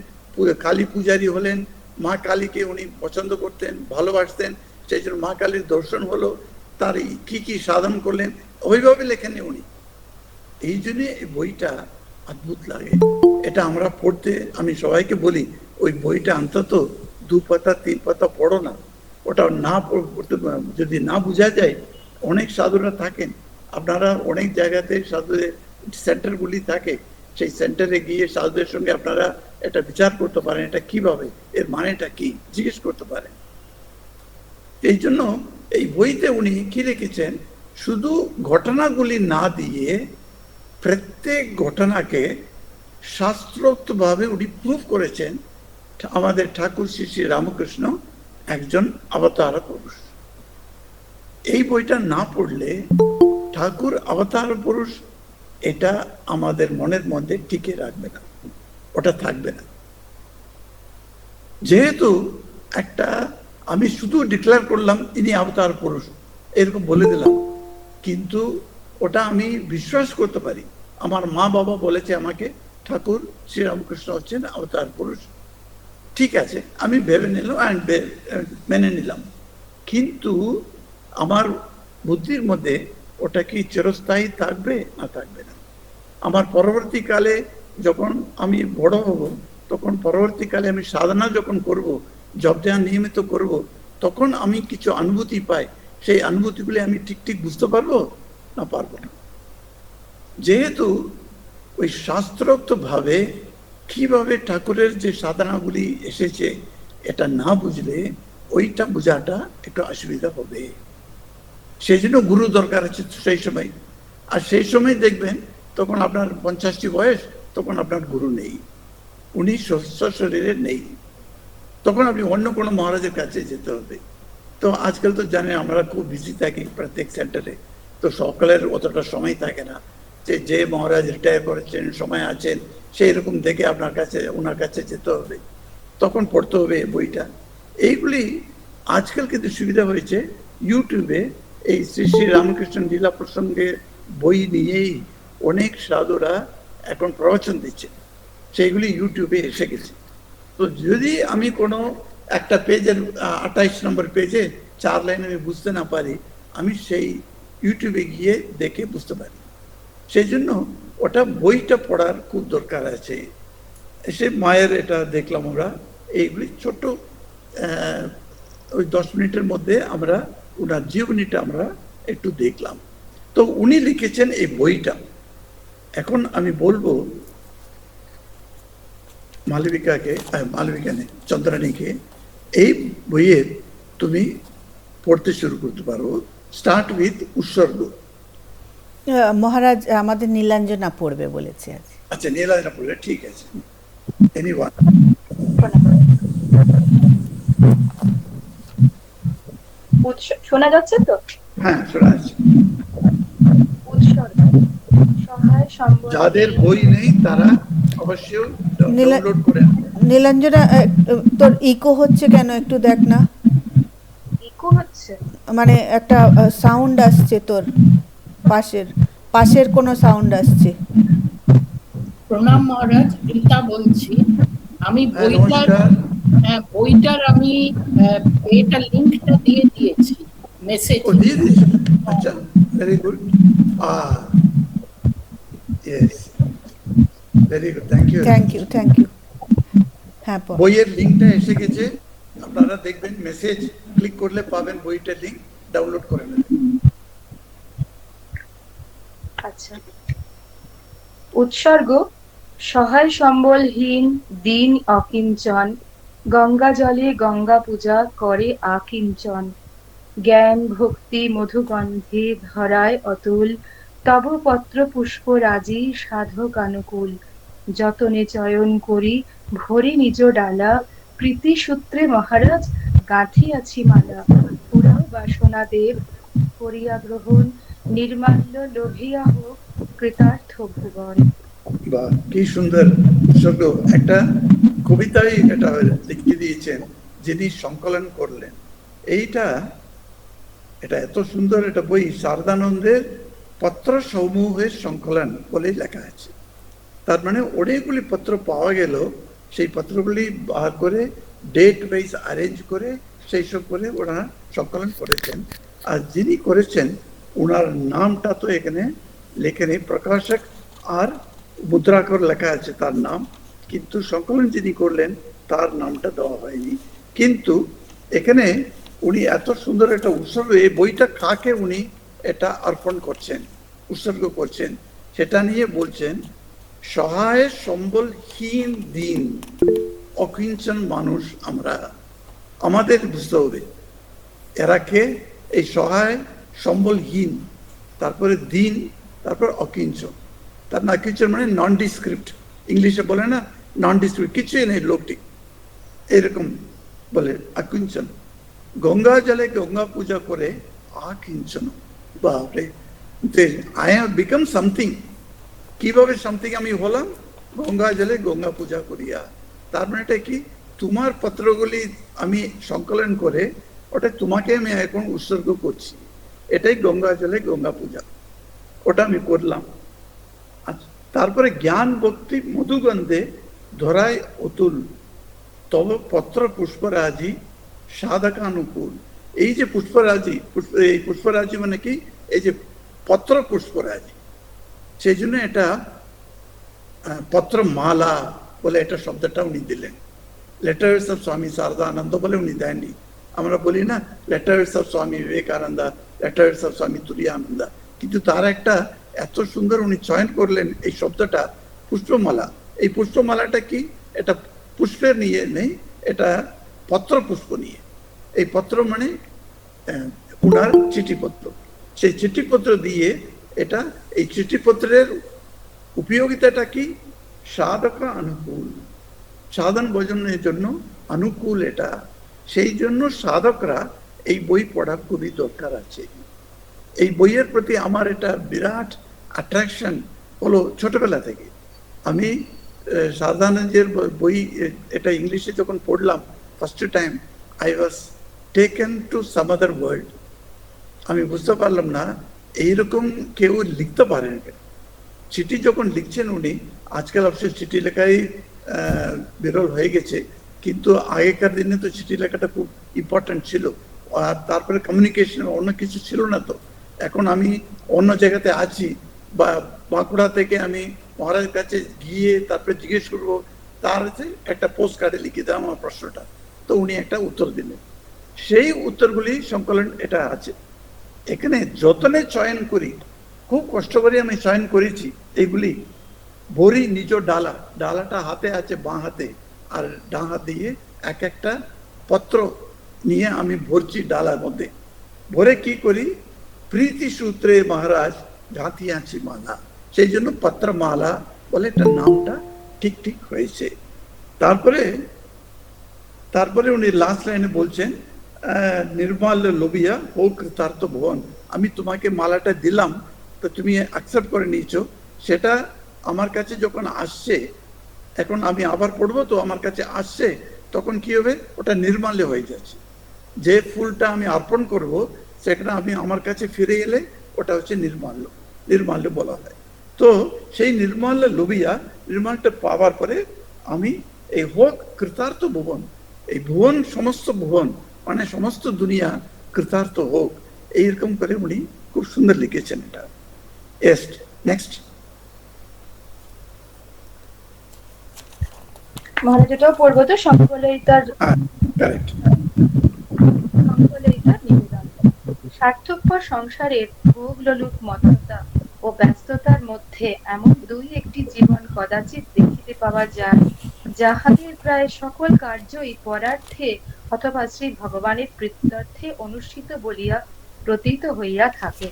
কালী পূজারী হলেন, মা কালীকে উনি পছন্দ করতেন, ভালোবাসতেন, সেই জন্য মা কালীর দর্শন হলো, তার কি কি সাধন করলেন, ওইভাবে লেখেননি উনি। এই জন্য এই বইটা অদ্ভুত লাগে। এটা আমরা পড়তে, আমি সবাইকে বলি, ওই বইটা অন্তত 2 পাতা 3 পাতা পড়ো না। ওটা না পড়তে, যদি না বোঝা যায়, অনেক সাধুরা থাকেন, আপনারা অনেক জায়গাতে সাধুদের সেন্টারগুলি থাকে, সেই সেন্টারে গিয়ে সাধুদের সঙ্গে আপনারা এটা বিচার করতে পারেন, এটা কিভাবে, এর মানেটা কি, জিজ্ঞেস করতে পারেন। এই জন্য এই বইতে উনি কি লিখেছেন, শুধু ঘটনাগুলি না দিয়ে প্রত্যেক ঘটনাকে শাস্ত্রোক্তভাবে উনি প্রুফ করেছেন আমাদের ঠাকুর শ্রী শ্রী রামকৃষ্ণ একজন অবতার পুরুষ। এই বইটা না পড়লে ঠাকুর অবতার পুরুষ এটা আমাদের মনের মধ্যে টিকে রাখবে না, ওটা থাকবে না। যেহেতু একটা আমি শুধু ডিক্লেয়ার করলাম ইনি অবতার পুরুষ, এরকম বলে দিলাম, কিন্তু ওটা আমি বিশ্বাস করতে পারি। আমার মা বাবা বলেছে আমাকে ঠাকুর শ্রীরামকৃষ্ণ হচ্ছেন অবতার পুরুষ, ঠিক আছে, আমি ভেবে নিলাম, মেনে নিলাম। কিন্তু আমার বুদ্ধির মধ্যে ওটা কি চিরস্থায়ী থাকবে না থাকবে না। আমার পরবর্তীকালে যখন আমি বড় হব, তখন পরবর্তীকালে আমি সাধনা যখন করব, জপ ধ্যান নিয়মিত করব, তখন আমি কিছু অনুভূতি পাই, সেই অনুভূতিগুলি আমি ঠিক ঠিক বুঝতে পারবো না পারবো না। যেহেতু ওই শাস্ত্রোক্ত ভাবে কিভাবে ঠাকুরের যে সাধনাগুলি এসেছে, এটা না বুঝলে ওইটা বোঝাটা একটু অসুবিধা হবে। সেই জন্য গুরু দরকার আছে সেই সময়। আর সেই সময় দেখবেন তখন আপনার 50টি বয়স, তখন আপনার গুরু নেই, উনি সুস্থ শরীরে নেই, তখন আপনি অন্য কোনো মহারাজের কাছে যেতে হবে। তো আজকাল তো জানেন আমরা খুব বিজি থাকি প্রত্যেক সেন্টারে, তো সকালের অতটা সময় থাকে না যে মহারাজ রিটায়ার করেছেন, সময় আছেন, সেই রকম দেখে আপনার কাছে ওনার কাছে যেতে হবে, তখন পড়তে হবে বইটা। এইগুলি আজকাল কিন্তু সুবিধা হয়েছে, ইউটিউবে এই শ্রী শ্রী রামকৃষ্ণ লীলা প্রসঙ্গের বই নিয়েই অনেক সাধুরা এখন প্রবচন দিচ্ছে, সেইগুলি ইউটিউবে এসে গেছে। তো যদি আমি কোনো একটা পেজের 28 নম্বর পেজে 4 লাইন আমি বুঝতে না পারি, আমি সেই ইউটিউবে গিয়ে দেখে বুঝতে পারি। সেই জন্য ওটা বইটা পড়ার খুব দরকার আছে। এসে মায়ের এটা দেখলাম আমরা, এইগুলি ছোট ওই 10 মিনিটের মধ্যে আমরা ওনার জীবনীটা আমরা একটু দেখলাম। তো উনি লিখেছেন এই বইটা। এখন আমি বলবো মালবিকা নেই, চন্দ্রানীকে, এই বইয়ের তুমি পড়তে শুরু করতে পারো। স্টার্ট উইথ উৎসর্গ। মহারাজ আমাদের নীলাঞ্জনা পড়বে বলেছে আজ। আচ্ছা, নীলাঞ্জনা পড়বে, ঠিক আছে। এনিওয়ান? শোনা যাচ্ছে তো? হ্যাঁ, শোনা যাচ্ছে। উৎসর্গ। সহায় সম্বল। যাদের বই নেই তারা অবশ্যই ডাউনলোড করে। নীলাঞ্জনা, তোর ইকো হচ্ছে কেন একটু দেখ না। ইকো হচ্ছে? মানে একটা সাউন্ড আসছে তোর পাশের কোনো সাউন্ড আসছে। প্রণাম মহারাজ, রীতা বলছি। আমি বইটার আমি এটা লিঙ্কটা দিয়ে দিয়েছি। মেসেজ ও দিয়ে দিয়েছে, আচ্ছা, very good. Yes, very good, thank you. Thank you. হ্যাঁ, পড়ো। বইয়ের লিঙ্কটা এসে গেছে, আপনারা দেখবেন মেসেজ ক্লিক করলে পাবেন বইটার লিঙ্ক, ডাউনলোড করে নেবেন। আচ্ছা। উৎসর্গ: সহায় সম্বলহীন দীন অকিঞ্চন, গঙ্গা জলে গঙ্গা পূজা করে আকিঞ্চন, জ্ঞান ভক্তি মধুগন্ধে ধরায় অতুল, তব পত্র পুষ্পরাজি সাধক অনুকূল, যতনে চয়ন করি ভরি নিজ ডালা, প্রীতি সূত্রে মহারাজ গাঁথিয়াছি মালা, পুরাও বাসনা দেব করিয়া গ্রহণ, নির্মাল্য লোভিয়া হোক কৃতার্থ ভুবন। বা কি সুন্দর উৎসর্গ, একটা কবিতাই এটা লিখে দিয়েছেন যিনি সংকলন করলেন। এটা এত সুন্দর একটা বই, শারদানন্দের পত্র সমূহের সংকলন বলে লেখা আছে। তার মানে অনেকগুলি পত্র পাওয়া গেল, সেই পত্রগুলি বার করে ডেট ওয়াইজ অ্যারেঞ্জ করে সেই সব করে ওরা সংকলন করেছেন। আর যিনি করেছেন ওনার নামটা তো এখানে লেখেনি, প্রকাশক আর মুদ্রাকর লেখা আছে তার নাম, কিন্তু সংকলন যিনি করলেন তার নামটা দেওয়া হয়নি। কিন্তু এখানে উনি এত সুন্দর একটা উৎসর্গ, এই বইটা কাকে উনি এটা অর্পণ করছেন, উৎসর্গ করছেন, সেটা নিয়ে বলছেন। সহায় সম্বলহীন দিন অকিঞ্চন মানুষ আমরা, আমাদের বুঝতে হবে এরা কে, এই সহায় সম্বলহীন, তারপরে দিন, তারপর অকিঞ্চন। তার না কিঞ্চন মানে নন ডিসক্রিপ্ট, ইংলিশে বলে না নন ডিসক্রিপ্ট, কিছুই নেই লোকটি, এরকম বলে অকিঞ্চন। গঙ্গা জলে গঙ্গা পূজা করে আকিঞ্চন, বাপরে, আই হ্যাভ বিকাম সামথিং। কিভাবে সামথিং আমি হলাম? গঙ্গা জলে গঙ্গা পূজা করিয়া। তার মানে এটা কি, তোমার পত্রগুলি আমি সংকলন করে ওটা তোমাকে আমি এখন উৎসর্গ করছি, এটাই গঙ্গা জলে গঙ্গা পূজা, ওটা আমি করলাম। আচ্ছা, তারপরে জ্ঞান ভক্তি মধুগন্ধে ধরায় অতুল, তব পত্র পুষ্পরাজি সাধকানুকূল। এই যে পুষ্পরাজি, এই পুষ্পরাজি মানে কি, এই যে পত্র পুষ্পরাজি, সেই জন্য এটা পত্রমালা বলে এটা শব্দটা উনি দিলেন। লেটার্স অফ স্বামী শারদানন্দ বলে উনি দেননি। আমরা বলি না letters of Swami Vivekananda, letters of স্বামী তুরীয়ানন্দ, কিন্তু তার একটা এত সুন্দর উনি চয়ন করলেন এই শব্দটা পুষ্পমালা। এই পুষ্পমালাটা কি, এটা পুষ্পের নিয়ে নেই, এটা পত্র পুষ্প নিয়ে। এই পত্র মানে উনার চিঠিপত্র, সেই চিঠিপত্র দিয়ে এটা, এই চিঠিপত্রের উপযোগিতাটা কি, সাধক অনুকূল, সাধন ভজনের জন্য অনুকূল এটা। সেই জন্য সাধকরা এই বই পড়া খুবই দরকার আছে। এই বইয়ের প্রতি আমার এটা বিরাট অ্যাট্রাকশন হলো ছোটবেলা থেকে। আমি সারদানন্দের বই এটা ইংলিশে যখন পড়লাম first time, I was taken to some other world. আমি বুঝতে পারলাম না এইরকম কেউ লিখতে পারেন। চিঠি যখন লিখছেন উনি, আজকাল অবশ্যই চিঠি লেখাই বিরল হয়ে গেছে, কিন্তু আগেকার দিনে তো চিঠি লেখাটা খুব ইম্পর্টেন্ট ছিল। আর তারপরে কমিউনিকেশন অন্য কিছু ছিল না। তো এখন আমি অন্য জায়গাতে আছি, বা বাঁকুড়া থেকে আমি মহারাজের কাছে গিয়ে তারপরে জিজ্ঞেস করবো, তার একটা পোস্ট কার্ডে লিখে দেওয়া আমার প্রশ্নটা, তো উনি একটা উত্তর দিলেন। সেই উত্তরগুলি সংকলন এটা আছে এখানে। যতনে চয়ন করি, খুব কষ্ট করে আমি চয়ন করেছি এইগুলি, ভরি নিজ ডালা, ডালাটা হাতে আছে বাঁ হাতে, আর ডাঁ হাত দিয়ে এক একটা পত্র নিয়ে আমি ভরছি ডালার মধ্যে। ভরে কি করি, প্রীতি সূত্রে মহারাজ গাঁথিয়াছি মালা, সেই জন্য পত্রমালা বলে একটা নামটা ঠিক ঠিক হয়েছে। তারপরে উনি লাস্ট লাইনে বলছেন, নির্মল লোভিয়া ও কৃতার্থ ভুবন। আমি তোমাকে মালাটা দিলাম, তো তুমি অ্যাকসেপ্ট করে নিয়েছো, সেটা আমার কাছে যখন আসছে, এখন আমি আবার পড়বো, তো আমার কাছে আসছে, তখন কি হবে, ওটা নির্মাল্য হয়ে যাচ্ছে। যে ফুলটা আমি অর্পণ করব, সেটা আমি আমার কাছে ফিরে এলে ওটা হচ্ছে নির্মাল্য, নির্মাল্য বলা হয়। তো সেই নির্মাল্য লোভিয়া, নির্মালটা পাওয়ার পরে আমি এই হোক কৃতার্থ ভুবন, এই ভুবন সমস্ত ভুবন মানে সমস্ত দুনিয়া কৃতার্থ হোক, এইরকম করে উনি খুব সুন্দর লিখেছেন এটা। S next. মহারাজ এটাও পড়বো তো, সংকলয়িতার কারেক্ট। সংকলয়িতার নিবেদন। স্বার্থপর সংসারের ভোগ লোলুপ মত্ততা ও ব্যস্ততার মধ্যে এমন দুই একটি জীবন কদাচিৎ দেখিতে পাওয়া যায়, যাহাদের প্রায় সকল কার্যই পরার্থে অথবা শ্রী ভগবানের প্রীত্যর্থে অনুষ্ঠিত বলিয়া প্রতীত হইয়া থাকে।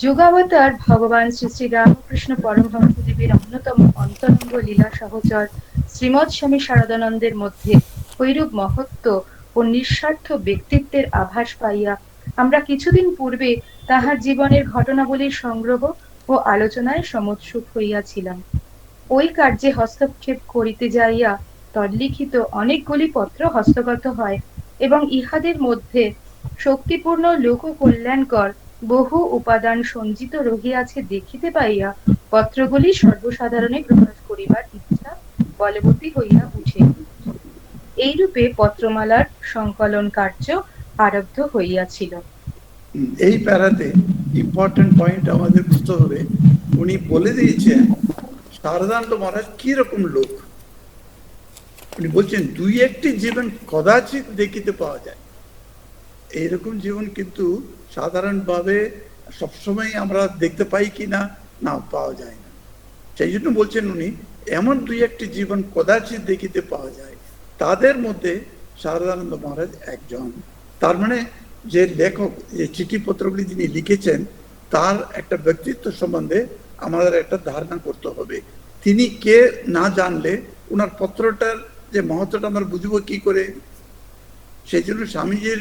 যুগাবতার ভগবান শ্রী শ্রী রামকৃষ্ণ পরমহংসদেবের অন্যতম অন্তরঙ্গ লীলা সহচর শ্রীমৎ স্বামী শারদানন্দের মধ্যে ঐরূপ মহত্ব ও নিঃস্বার্থ ব্যক্তিত্বের আভাস পাইয়া আমরা কিছুদিন পূর্বে তাহার জীবনের ঘটনাবলীর সংগ্রহ ও আলোচনায় সমুৎসুক হইয়াছিলাম। ওই কার্যে হস্তক্ষেপ করিতে যাইয়া তল্লিখিত অনেকগুলি পত্র হস্তগত হয় এবং ইহাদের মধ্যে শক্তিপূর্ণ লোক কল্যাণকর বহু উপাদান সঞ্চিত রহিয়াছে দেখিতে পাইয়া পত্রগুলি সর্বসাধারণে প্রকাশ করিবার ইচ্ছা বলবতী হইয়া উঠে। এইরূপে পত্রমালার সংকলন কার্য আরব্ধ হইয়াছিল। এই প্যারাতে ইম্পর্টেন্ট পয়েন্ট আমাদের বুঝতে হবে। উনি বলে দিয়েছেন শারদানন্দ মহারাজ কি রকম লোক। উনি বলছেন দুই একটি জীবন কদাচিৎ দেখিতে পাওয়া যায়। এইরকম জীবন কিন্তু সাধারণভাবে সবসময় আমরা দেখতে পাই কি না, না পাওয়া যায় না। সেই জন্য বলছেন উনি এমন দুই একটি জীবন কদাচিৎ দেখিতে পাওয়া যায়, তাদের মধ্যে শারদানন্দ মহারাজ একজন। তার মানে যে লেখক, যে চিঠিপত্রগুলি যিনি লিখেছেন, তার একটা ব্যক্তিত্ব সম্বন্ধে আমাদের একটা ধারণা করতে হবে। তিনি কে না জানলে ওনার পত্রটার যে মহত্বটা আমরা বুঝবো কি করে? সেই জন্য স্বামীজির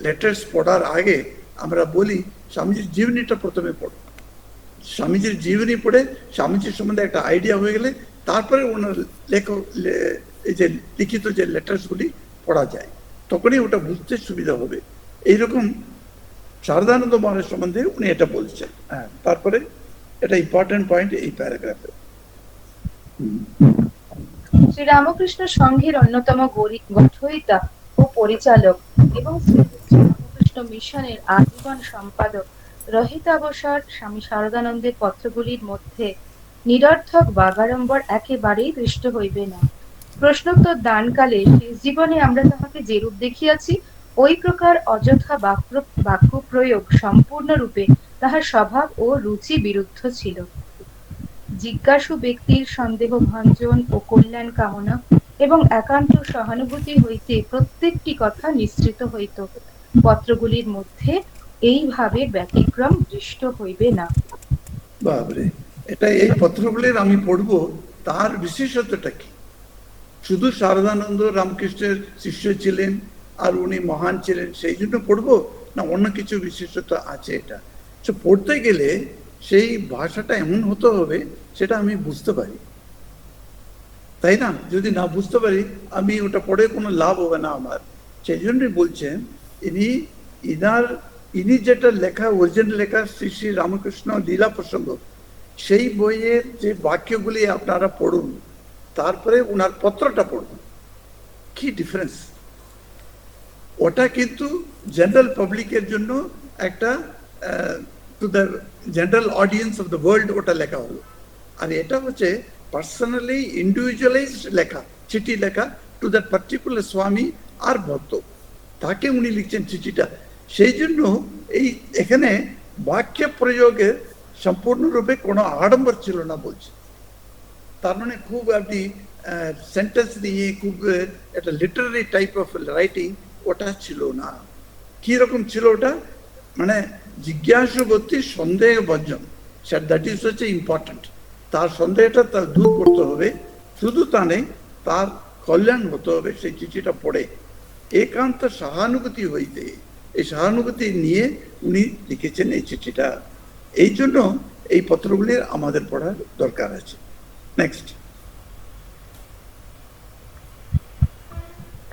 লেটার্স পড়ার আগে আমরা বলি স্বামীজির জীবনীটা প্রথমে পড়ো। স্বামীজির জীবনী পড়ে স্বামীজির সম্বন্ধে একটা আইডিয়া হয়ে গেলে তারপরে ওনার এই যে লিখিত যে লেটার্সগুলি পড়া যায়, তখনই ওটা বুঝতে সুবিধা হবে। এইরকম শারদানন্দ মহারাজ সম্বন্ধে উনি এটা বলছেন। হ্যাঁ, তারপরে এটা ইম্পর্টেন্ট পয়েন্ট এই প্যারাগ্রাফে। শ্রী রামকৃষ্ণ সংঘের অন্যতম গঠয়িতা ও পরিচালক এবং শ্রী রামকৃষ্ণ মিশনের আজীবন সম্পাদক রহিতাবসর স্বামী শারদানন্দের পত্রগুলির মধ্যে নিরর্থক বাগাড়ম্বর একেবারেই দৃষ্ট হইবে না। প্রশ্নোত্তর দানকালে শেষ জীবনে আমরা তাহাকে যেরূপ দেখিয়াছি, ওই প্রকার অযথা বাক্য প্রয়োগ সম্পূর্ণরূপে তাহার স্বভাব ও রুচি বিরুদ্ধ ছিল। জিজ্ঞাসু ব্যক্তির সন্দেহ ভঞ্জন ও কল্যাণ কামনা এবং একান্ত সহানুভূতি হইতে প্রত্যেকটি কথা নিঃসৃত হইত। পত্রগুলির মধ্যে এইভাবে ব্যতিক্রম দৃষ্ট হইবে না। বাবরে, এটা এই পত্রগুলির আমি পড়বো, তার বিশেষত্বটা কি? শুধু শারদানন্দ রামকৃষ্ণের শিষ্য ছিলেন আর উনি মহান ছিলেন সেই জন্য পড়বো, না অন্য কিছু বিশেষত্ব আছে? এটা পড়তে গেলে সেই ভাষাটা এমন হতে হবে সেটা আমি বুঝতে পারি, তাই না? যদি না বুঝতে পারি আমি ওটা পড়ে কোনো লাভ হবে না আমার। সেই জন্যই বলছেন ইনি যেটা লেখা, অরিজিনাল লেখা শ্রী শ্রী রামকৃষ্ণ লীলা প্রসঙ্গ, সেই বইয়ের যে বাক্যগুলি আপনারা পড়ুন, তারপরে ওনার পত্রটা পড়ুন, কি ডিফারেন্স। ওটা কিন্তু জেনারেল পাবলিকের জন্য একটা to the general audience of the world ওটা লেখা হলো। আর এটা হচ্ছে পার্সোনালি ইন্ডিভিজুয়ালাইজড লেখা, চিঠি লেখা টু দ্যাট পার্টিকুলার স্বামী আর ভক্ত, তাকে উনি লিখছেন চিঠিটা। সেই জন্য এখানে বাক্য প্রয়োগের সম্পূর্ণরূপে কোনো আড়ম্বর ছিল না বলছে। তার মানে খুব আপনি সেন্টেন্স নিয়ে খুব একটা লিটারারি টাইপ অফ রাইটিং ওটা ছিল না। কি রকম ছিল ওটা? মানে জিজ্ঞাসু ব্যক্তি সন্দেহ বর্জন, দ্যাট ইজ হচ্ছে ইম্পর্টেন্ট। তার সন্দেহটা তার দূর করতে হবে, শুধু তা নেই তার কল্যাণ হতে হবে সেই চিঠিটা পড়ে। একান্ত সহানুভূতি হইতে, এই সহানুভূতি নিয়ে উনি লিখেছেন এই চিঠিটা। এই জন্য এই পত্রগুলির আমাদের পড়ার দরকার আছে। নেক্সট।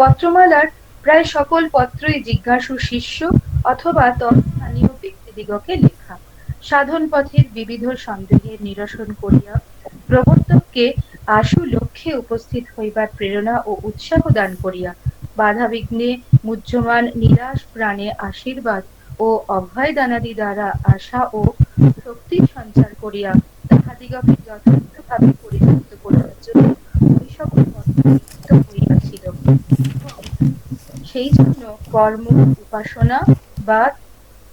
পত্রমালার প্রায় সকল পত্রই জিজ্ঞাসু শিষ্য অথবা তৎস্থানীয় ব্যক্তিদিগকে লেখা। সাধন পথের বিবিধ সন্দেহের নিরসন করিয়া প্রবর্তককে আশু লক্ষ্যে উপস্থিত হইবার প্রেরণা ও উৎসাহ দান করিয়া বাধা বিঘ্নে মুহ্যমান নিরাশ প্রাণে আশীর্বাদ ও অভয় দানাদি দ্বারা আশা ও শক্তি সঞ্চার করিয়া তাহাদিগকে যথার্থভাবে পরিচালিত করিবার জন্য ওই সকল পত্র লিখিত হইয়াছিল। সেই জন্য কর্ম, উপাসনা বা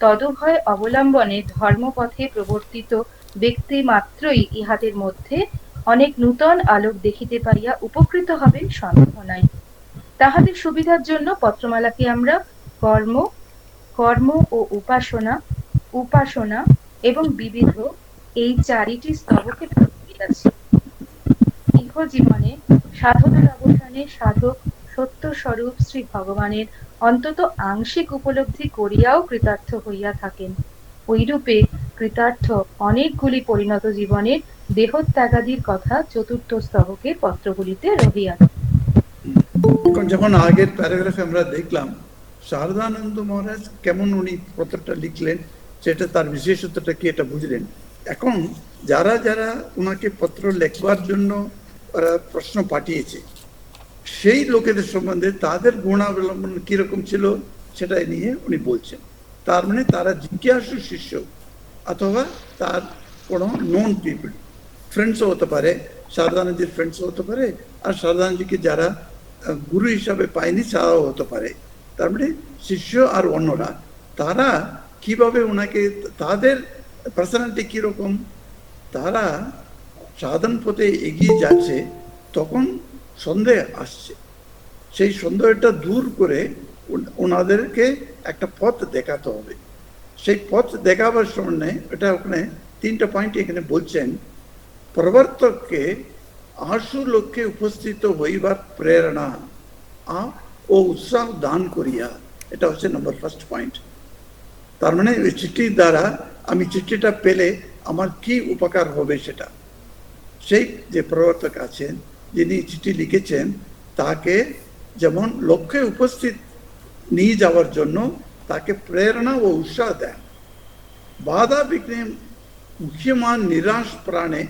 তদুভয় অবলম্বনে ধর্মপথে প্রবর্তিত ব্যক্তি মাত্রই ইহাদের মধ্যে অনেক নূতন আলোক দেখিতে পাইয়া উপকৃত হবে সন্দেহ নাই। তাহাদের সুবিধার জন্য পত্রমালাকে আমরা কর্ম, কর্ম ও উপাসনা, উপাসনা এবং বিবিধ এই চারিটি স্তবকে ভাগ করিয়াছি। ইহ জীবনে সাধনার অবসানে সাধক সত্য স্বরূপ শ্রী ভগবানের অন্তত আংশিক উপলব্ধি করিয়াও কৃতার্থ হইয়া থাকেন। ঐরূপে কৃতার্থ অনেকগুলি পরিণত জীবনের দেহত্যাগাদির কথা চতুর্থ স্তবকের পত্রগুলিতে রহিয়াছে। এখন যেমন আগের প্যারাগ্রাফে আমরা দেখলাম শারদানন্দ মহারাজ কেমন উনি পত্রটা লিখলেন, সেটা তার বিশেষত্বটা কি এটা বুঝলেন। এখন যারা যারা ওনাকে পত্র লেখবার জন্য ওরা প্রশ্ন পাঠিয়েছে, সেই লোকেদের সম্বন্ধে তাদের গুণাবলম্বন কিরকম ছিল সেটা নিয়ে উনি বলছেন। তার মানে তারা জিজ্ঞাসু শিষ্য অথবা তার কোনো নন পিপল, ফ্রেন্ডসও হতে পারে, শারদানন্দজির ফ্রেন্ডসও হতে পারে, আর শারদানন্দজিকে যারা গুরু হিসাবে পায়নি তারাও হতে পারে। তার মানে শিষ্য আর অন্যরা তারা কিভাবে ওনাকে, তাদের পার্সোনালিটি কিরকম, তারা সাধন পথে এগিয়ে যাচ্ছে, তখন সন্দেহ আসছে। সেই সন্দেহটা দূর করে ওনাদেরকে একটা পথ দেখাতে হবে। সেই পথ দেখাবার সময় এটা ওখানে 3টা পয়েন্ট এখানে বলছেন। প্রবর্তককে আশু লক্ষ্যে উপস্থিত হইবার প্রেরণা ও উৎসাহ দান করিয়া, এটা হচ্ছে নম্বর ফার্স্ট পয়েন্ট। তার মানে ওই চিঠির দ্বারা আমি চিঠিটা পেলে আমার কি উপকার হবে সেটা, সেই যে প্রবর্তক আছেন যিনি চিঠি লিখেছেন তাকে যেমন লক্ষ্যে উপস্থিত নিয়ে যাওয়ার জন্য তাকে প্রেরণা ও উৎসাহ দেন। বাধা বিঘ্নে মুখ্যমান নিরাশ প্রাণে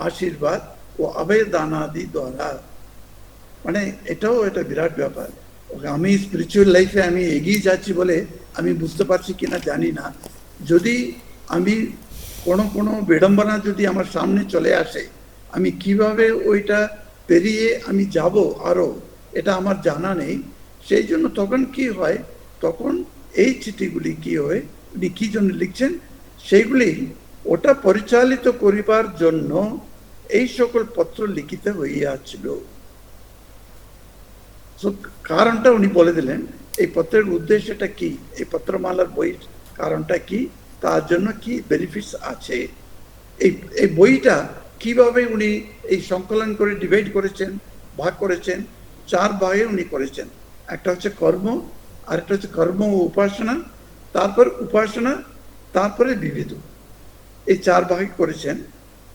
আশীর্বাদ ও আবেদানাদি দ্বারা, মানে এটাও একটা বিরাট ব্যাপার। আমি স্পিরিচুয়াল লাইফে আমি এগিয়ে যাচ্ছি বলে আমি বুঝতে পারছি কিনা জানি না, যদি আমি কোনো বিড়ম্বনা যদি আমার সামনে চলে আসে, আমি কিভাবে ওইটা পেরিয়ে আমি যাব আরো, এটা আমার জানা নেই। সেই জন্য তখন কি হয়, তখন এই চিঠিগুলি কি হয়, উনি কি জন্য লিখছেন সেইগুলি ওটা পরিচালিত করিবার জন্য এই সকল পত্র লিখিত হইয়াছিল। কারণটা উনি বলে দিলেন, এই পত্রের উদ্দেশ্যটা কি, এই পত্রমালার বইয়ের কারণটা কি, তার জন্য কি বেনিফিটস আছে, এই বইটা কিভাবে উনি এই সংকলন করে ডিভাইড করেছেন, ভাগ করেছেন, 4 ভাগে উনি করেছেন। একটা হচ্ছে কর্ম, আরেকটা হচ্ছে কর্ম ও উপাসনা, তারপর উপাসনা, তারপরে বিবিধ, এই 4 ভাগে করেছেন।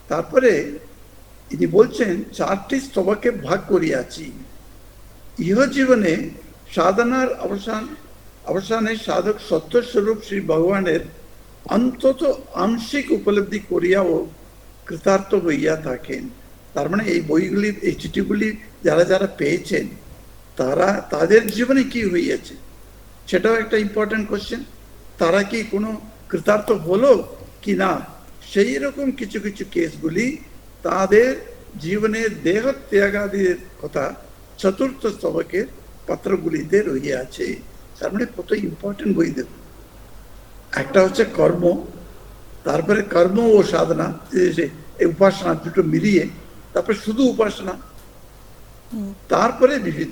তারপরে ইনি বলছেন 4টি স্তবকে ভাগ করিয়াছি। ইহ জীবনে সাধনার অবসানে সাধক সত্যস্বরূপ শ্রী ভগবানের অন্তত আংশিক উপলব্ধি করিয়াও কৃতার্থ হইয়া থাকেন। তার মানে এই বইগুলি, এই চিঠিগুলি যারা যারা পেয়েছেন তারা তাদের জীবনে কি হইয়াছে সেটাও একটা ইম্পর্টেন্ট কোশ্চেন। তারা কি কোনো কৃতার্থ হলো কি না, সেই রকম কিছু কিছু কেসগুলি তাদের জীবনের দেহ ত্যাগাদির কথা চতুর্থ স্তবকের পত্রগুলিতে রহিয়াছে। তার মানে কত ইম্পর্টেন্ট বই দেব। একটা হচ্ছে কর্ম, তারপরে কর্ম ও সাধনা, এই উপাসনা দুটো মিলিয়ে, তারপরে শুধু উপাসনা, তারপরে বিবিধ।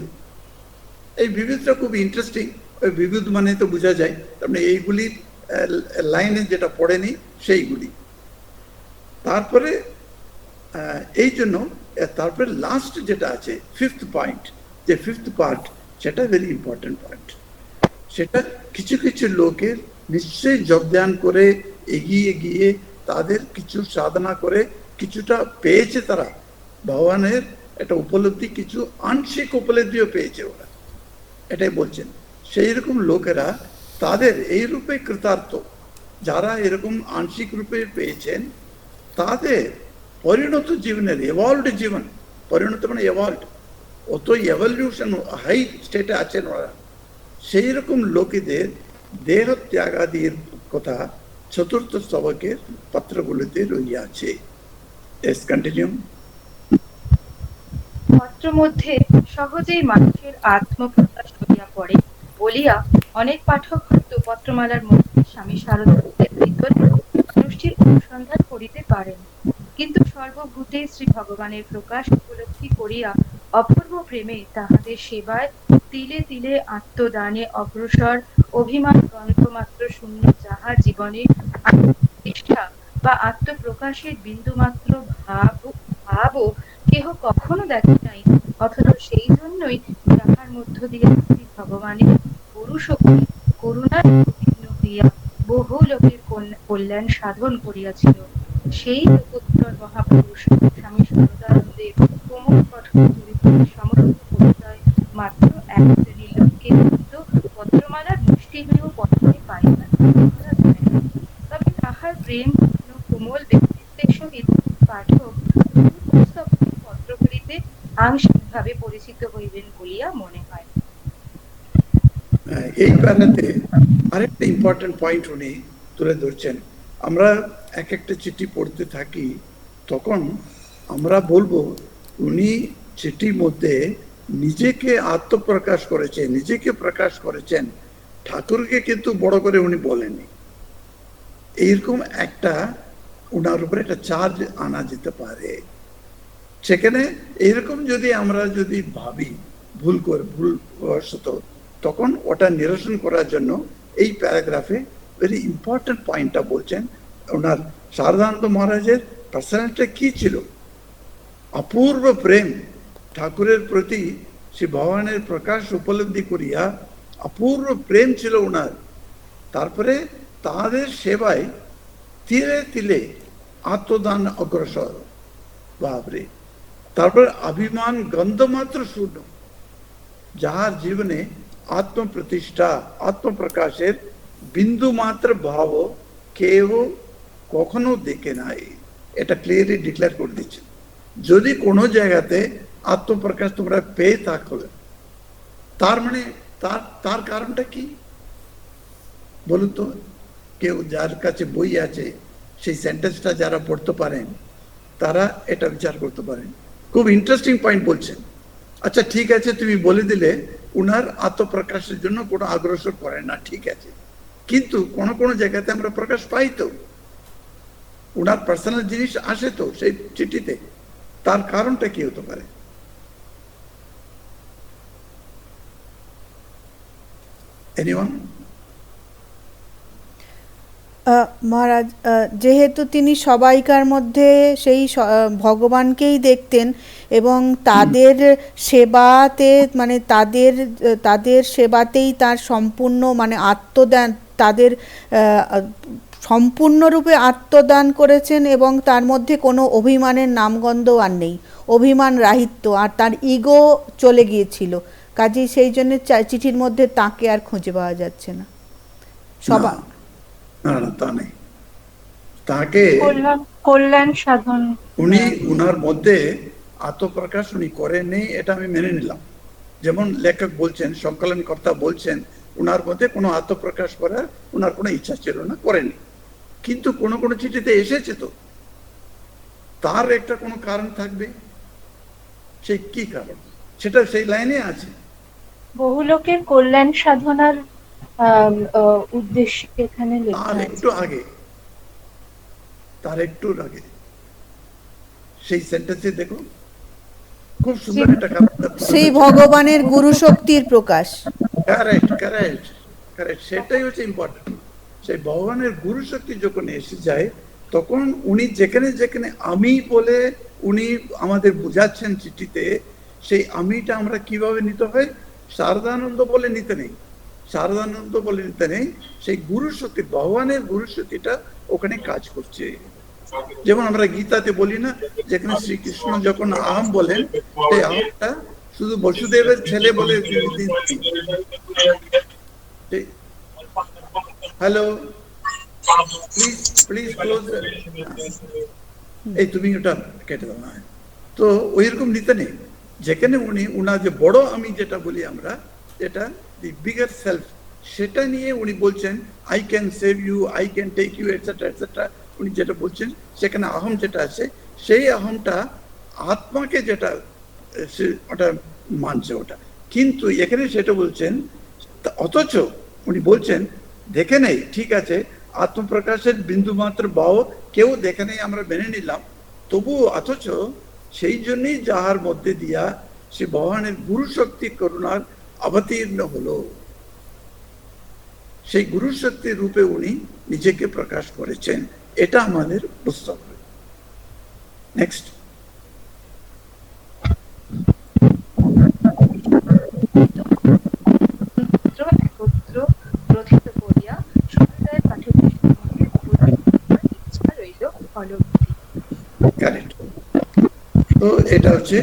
এই বিবিধটা খুব ইন্টারেস্টিং। ওই বিবিধ মানে তো বোঝা যায় তার মানে এইগুলি লাইনে যেটা পড়েনি সেইগুলি। তারপরে এই জন্য তারপরে লাস্ট যেটা আছে 5th পয়েন্ট, যে 5th পার্ট, সেটা ভেরি ইম্পর্টেন্ট পয়েন্ট। সেটা কিছু কিছু লোকের নিশ্চয়ই যোগদান করে এগিয়ে গিয়ে তাদের কিছু সাধনা করে কিছুটা পেয়েছে, তারা ভগবানের একটা উপলব্ধি, কিছু আংশিক উপলব্ধিও পেয়েছে ওরা, এটাই বলছেন। সেই রকম লোকেরা তাদের এই রূপে কৃতার্থ, যারা এরকম আংশিক রূপে পেয়েছেন, তাদের পরিণত জীবনের এভলভড জীবন, পরিণত মানে এভলভড, অত এভলিউশন হাই স্টেটে আছেন ওরা, সেই রকম লোকেদের দেহ ত্যাগাদির কথা চতুর্থ স্তবকের পত্রগুলিতে রইয়াছে। S continue. পত্র মধ্যে সহজেই মানুষের আত্মপ্রকাশ হইয়া পড়ে বলিয়া অনেক পাঠক হয়তো পত্রমালার মধ্যে স্বামী শারদানন্দের ভিতরে মানুষটির অনুসন্ধান করিতে পারেন, কিন্তু সর্বভূতে শ্রী ভগবানের প্রকাশ উপলব্ধি করিয়া অপূর্ব প্রেমে তাহাদের সেবায় তিলে তিলে আত্মদানে অগ্রসর অভিমান গন্ধমাত্র শূন্য যাহার জীবনে আত্মনিষ্ঠা বা আত্মপ্রকাশের বিন্দুমাত্র ভাবও কেহ কখনো দেখে নাই, অথচ সেই জন্যই যাহার মধ্য দিয়ে শ্রী ভগবানের গুরু শক্তি করুণার উত্তীর্ণ হইয়া বহু লোকের কল্যাণ সাধন করিয়াছিল, সেই লোকোত্তর মহাপুরুষ স্বামী শারদানন্দের কোমল কঠোর চরিত্রের সমস্ত পরিচয় মাত্র এক শ্রেণীর লোককে কিন্তু পত্রমালার মুষ্টিমেয় পত্রে পাইবার যায় না। তবে তাহার প্রেম কোমল ব্যক্তিত্বের সহিত পাঠক পুস্তকের পত্রগুলিতে আংশিকভাবে পরিচিত হইবেন বলিয়া মনে হয়। এই প্যারাতে আরেকটা ইম্পর্টেন্ট পয়েন্ট উনি তুলে ধরছেন। আমরা এক একটা চিঠি পড়তে থাকি, তখন আমরা বলবো উনি চিঠির মধ্যে নিজেকে আত্মপ্রকাশ করেছেন, নিজেকে প্রকাশ করেছেন, ঠাকুরকে কিন্তু বড় করে উনি বলেননি। এইরকম একটা ওনার উপরে একটা চার্জ আনা যেতে পারে। সেখানে এরকম যদি আমরা যদি ভাবি ভুলবশত, তখন ওটা নিরসন করার জন্য এই প্যারাগ্রাফে ভেরি ইম্পর্টেন্ট পয়েন্টটা বলছেন। ওনার শারদানন্দ মহারাজের পার্সোনালিটি কি ছিল? অপূর্ব প্রেম ঠাকুরের প্রতি, শ্রী ভগবানের প্রকাশ উপলব্ধি করিয়া অপূর্ব প্রেম ছিল ওনার। তারপরে তাদের সেবায় তিলে তিলে আত্মদান অগ্রসর, বাবরে। তারপর অভিমান গন্ধমাত্র শূন্য, যাহার জীবনে আত্মপ্রতিষ্ঠা আত্মপ্রকাশের বিন্দু মাত্র ভাব কেউ কখনো দেখে নাই, এটা ক্লিয়ারলি ডিক্লেয়ার করে দিচ্ছে। যদি কোনো জায়গাতে আত্মপ্রকাশ তোমরা পেয়ে থাকো, তার মানে তার কারণটা কি বলুন তো? কেউ যার কাছে বই আছে, সেই সেন্টেন্সটা যারা পড়তে পারেন তারা এটা বিচার করতে পারেন। খুব ইন্টারেস্টিং পয়েন্ট বলছেন। আচ্ছা ঠিক আছে, তুমি বলে দিলে উনার আত্মপ্রকাশের জন্য কোনো অগ্রসর করে না, ঠিক আছে, কিন্তু কোন কোন জায়গাতে আমরা প্রকাশ পাই তো, উনার পার্সোনাল জিনিস আসে তো সেই চিঠিতে, তার কারণটা কি হতে পারে? এনিওয়ান? মহারাজ, যেহেতু তিনি সবাইকার মধ্যে সেই ভগবানকেই দেখতেন এবং তাদের সেবাতে মানে তাদের সেবাতেই তার সম্পূর্ণ মানে আত্মদান, তাদের সম্পূর্ণরূপে আত্মদান করেছেন এবং তার মধ্যে কোনো অভিমানের নামগন্ধ আর নেই, অভিমান রাহিত্য, আর তার ইগো চলে গিয়েছিল। কাজেই সেই জন্য চিঠির মধ্যে তাকে আর খুঁজে পাওয়া যাচ্ছে না। সবাই না না, তা নেই। তাকে কল্যাণ সাধন উনি উনার মধ্যে আত্মপ্রকাশ উনি করেননি, এটা আমি মেনে নিলাম। যেমন লেখক বলছেন, সংকলনকর্তা বলছেন, উনার মধ্যে কোনো আত্মপ্রকাশ করার উনার কোনো ইচ্ছা ছিল না, করেনি। কিন্তু কোনো কোনো চিঠিতে এসেছে তো, তার একটা কোনো কারণ থাকবে। সেই কি কারণ, সেটা সেই লাইনে আছে। বহু লোকের কল্যাণ সাধনার উদ্দেশ্যে এখানে লেখা তার আছে। একটু আগে, তার একটু আগে সেই সেন্টেন্সে দেখো, খুব সুন্দর একটা শ্রী ভগবানের গুরু শক্তির প্রকাশ। কারেক্ট কারেক্ট কারেক্ট, সেটাই হচ্ছে ইম্পর্টেন্ট। সেই ভগবানের গুরু শক্তি যখন এসে যায়, তখন উনি যেখানে যেখানে আমি বলে উনি আমাদের বুঝাচ্ছেন চিঠিতে, সেই আমিটা আমরা কিভাবে নিতে হয়? শারদানন্দ বলে নিতে নেই, শারদানন্দ বলে নিতে নেই, সেই গুরু শক্তি, ভগবানের গুরু শক্তিটা ওখানে কাজ করছে। যেমন আমরা গীতাতে বলি না, যেখানে শ্রীকৃষ্ণ যখন আহম বলেন, সেই আহমটা শুধু বসুদেবের ছেলে বলে হ্যালো প্লিজ প্লিজ ক্লোজ, এই তুমি ওটা কেটে দাও না। তো ওইরকম নিতে নেই, যেখানে উনি উনার যে বড় আমি যেটা বলি আমরা, যেটা দি বিগার সেলফ, সেটা নিয়ে উনি বলছেন I can save you, I can take you, etcetera etcetera. উনি যেটা বলছেন সেখানে আহম যেটা আছে, সেই আহমটা আত্মাকে যেটা ওটা মানছে ওটা, কিন্তু এখানে সেটা বলছেন। অথচ উনি বলছেন দেখে নেই, ঠিক আছে, আত্মপ্রকাশের বিন্দু মাত্র ভাব কেউ দেখে নেই, আমরা মেনে নিলাম, তবু অথচ সেই জন্যই যাহার মধ্যে দিয়া সে ভগবানের গুরু শক্তি করুণার অবতীর্ণ হলো, সেই গুরু শক্তির রূপে উনি নিজেকে প্রকাশ করেছেন, এটা আমাদের বুঝতে হবে। নেক্সট। একত্র গ্রথিত করিয়া সমুদায় পাঠকের সম্মুখে উপস্থাপন করার ইচ্ছা রইল অলৌকিক। কারেক্ট। তো এটা হচ্ছে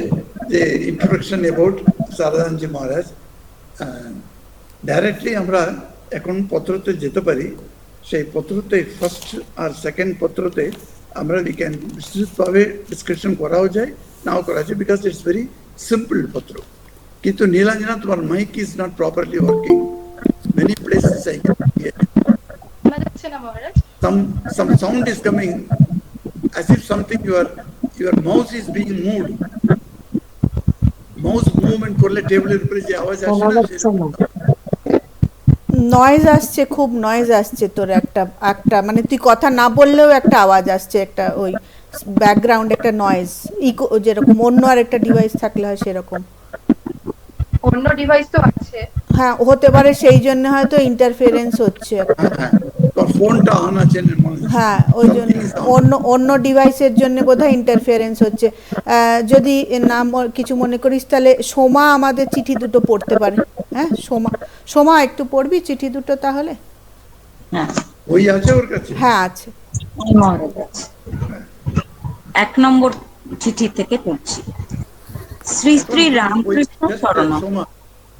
যে ইন্ট্রোডাকশন অ্যাবাউট সারদানজি মহারাজ। ডাইরেক্টলি আমরা এখন পত্রতে যেতে পারি। সেই পত্রতে ফার্স্ট আর সেকেন্ড পত্রতে আমরা উই ক্যান বিস্তৃতভাবে ডিসকাশন করাও যায়, নাও করা যায়, বিকজ ইটস ভেরি সিম্পল পত্র। কিন্তু নীলাঞ্জনা, তোমার mic is not properly working. Many places I can hear শোনা যাচ্ছে না মহারাজ? some sound is coming as if something your mouse is being moved. Mouse movement করলে টেবিলের উপরে যে আওয়াজ আসে না, নয়েজ আসছে, খুব নয়েজ আসছে তোর, একটা একটা মানে তুই কথা না বললেও একটা আওয়াজ আসছে, একটা ওই ব্যাকগ্রাউন্ড একটা নয়েজ, ইকো, যেরকম অন্য আর একটা ডিভাইস থাকলে হয় সেরকম। অন্য ডিভাইস তো আছে। হ্যাঁ, হতে পারে, সেই জন্য হয়তো ইন্টারফারেন্স হচ্ছে একটা। তোর ফোনটা অন আছে না মনে হয়। হ্যাঁ, ওই জন্য অন্য ডিভাইসের জন্য বোধহয় ইন্টারফারেন্স হচ্ছে। যদি নাম কিছু মনে করিস তাহলে সোমা আমাদের চিঠি দুটো পড়তে পারে। হ্যাঁ, সোমা একটু পড়বি চিঠি দুটো তাহলে? হ্যাঁ, ওই আছে ওর কাছে। হ্যাঁ আছে। মহারাজ আছে। 1 নম্বর চিঠি থেকে পড়ছি। শ্রী শ্রী রামকৃষ্ণ শরণম। সোমা,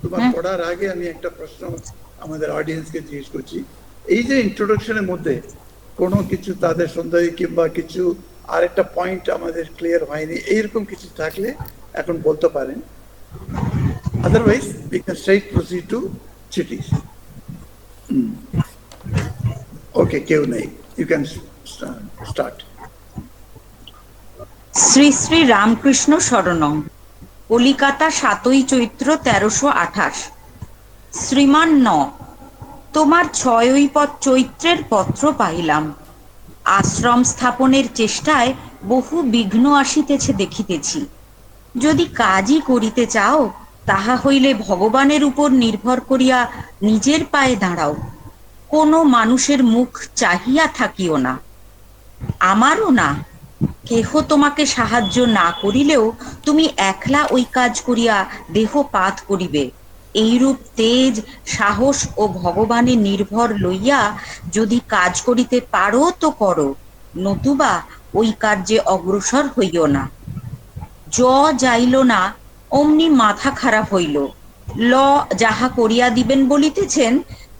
তোমার পড়ার আগে আমি একটা প্রশ্ন আমাদের অডিয়েন্সকে জিজ্ঞেস করছি। এই যে ইন্ট্রোডাকশনের মধ্যে কোনো কিছু তাদের সন্দেহ কিংবা কিছু আরেকটা পয়েন্ট আমাদের ক্লিয়ার হয়নি, এইরকম কিছু থাকলে এখন বলতে পারেন, otherwise we can straight proceed to চিঠিস। ওকে, কেউ নেই, you can start. Shri Shri Ramakrishna শরণম, কলিকাতা 7ই চৈত্র 1328। শ্রীমান তোমার 6ই চৈত্রের পত্র পাইলাম। আশ্রম স্থাপনের চেষ্টায় বহু বিঘ্ন আসিতেছে দেখিতেছি। যদি কাজই করিতে চাও, তাহা হইলে ভগবানের উপর নির্ভর করিয়া নিজের পায়ে দাঁড়াও, কোনো মানুষের মুখ চাহিয়া থাকিও না, আমারও না। কেহ তোমাকে সাহায্য না করিলেও তুমি একলা ওই কাজ করিয়া দেহপাত করিবে। এইরূপ তেজ, সাহস ও ভগবানের নির্ভর লইয়া যদি কাজ করিতে পারো তো করো, নতুবা ওই কার্যে অগ্রসর হইও না। যাইল না, অমনি মাথা খারাপ হইল। যাহা করিয়া দিবেন বলিতেছেন,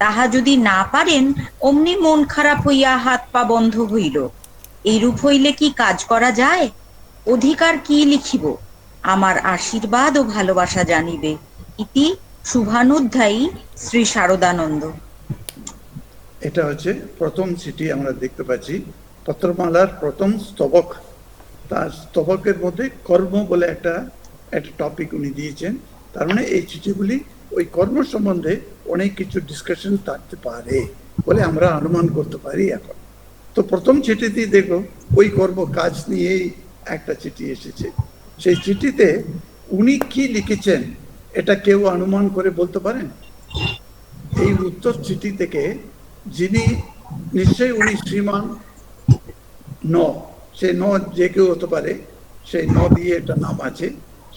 তাহা যদি না পারেন, অমনি মন খারাপ হইয়া হাত পা বন্ধ হইল। এইরূপ হইলে কি কাজ করা যায়? অধিকার কি লিখিব? আমার আশীর্বাদ ও ভালোবাসা জানিবে। ইতি শুভানুধ্যায়ী শ্রী শারদানন্দ। এটা হচ্ছে প্রথম চিঠি আমরা দেখতে পাচ্ছি, পত্রমালার প্রথম স্তবক। তার স্তবকের মধ্যে কর্ম বলে একটা টপিক উনি দিয়েছেন। তার মানে এই চিঠিগুলি ওই কর্ম সম্বন্ধে অনেক কিছু ডিসকাশন থাকতে পারে বলে আমরা অনুমান করতে পারি এখন। তো প্রথম চিঠিতেই দেখো ওই কর্ম কাজ নিয়েই একটা চিঠি এসেছে। সেই চিঠিতে উনি কি লিখেছেন এটা কেউ অনুমান করে বলতে পারেন? এই উত্তর চিঠি থেকে যিনি, নিশ্চয়ই উনি শ্রীমান সে যে কেউ হতে পারে, সেই দিয়ে একটা নাম আছে,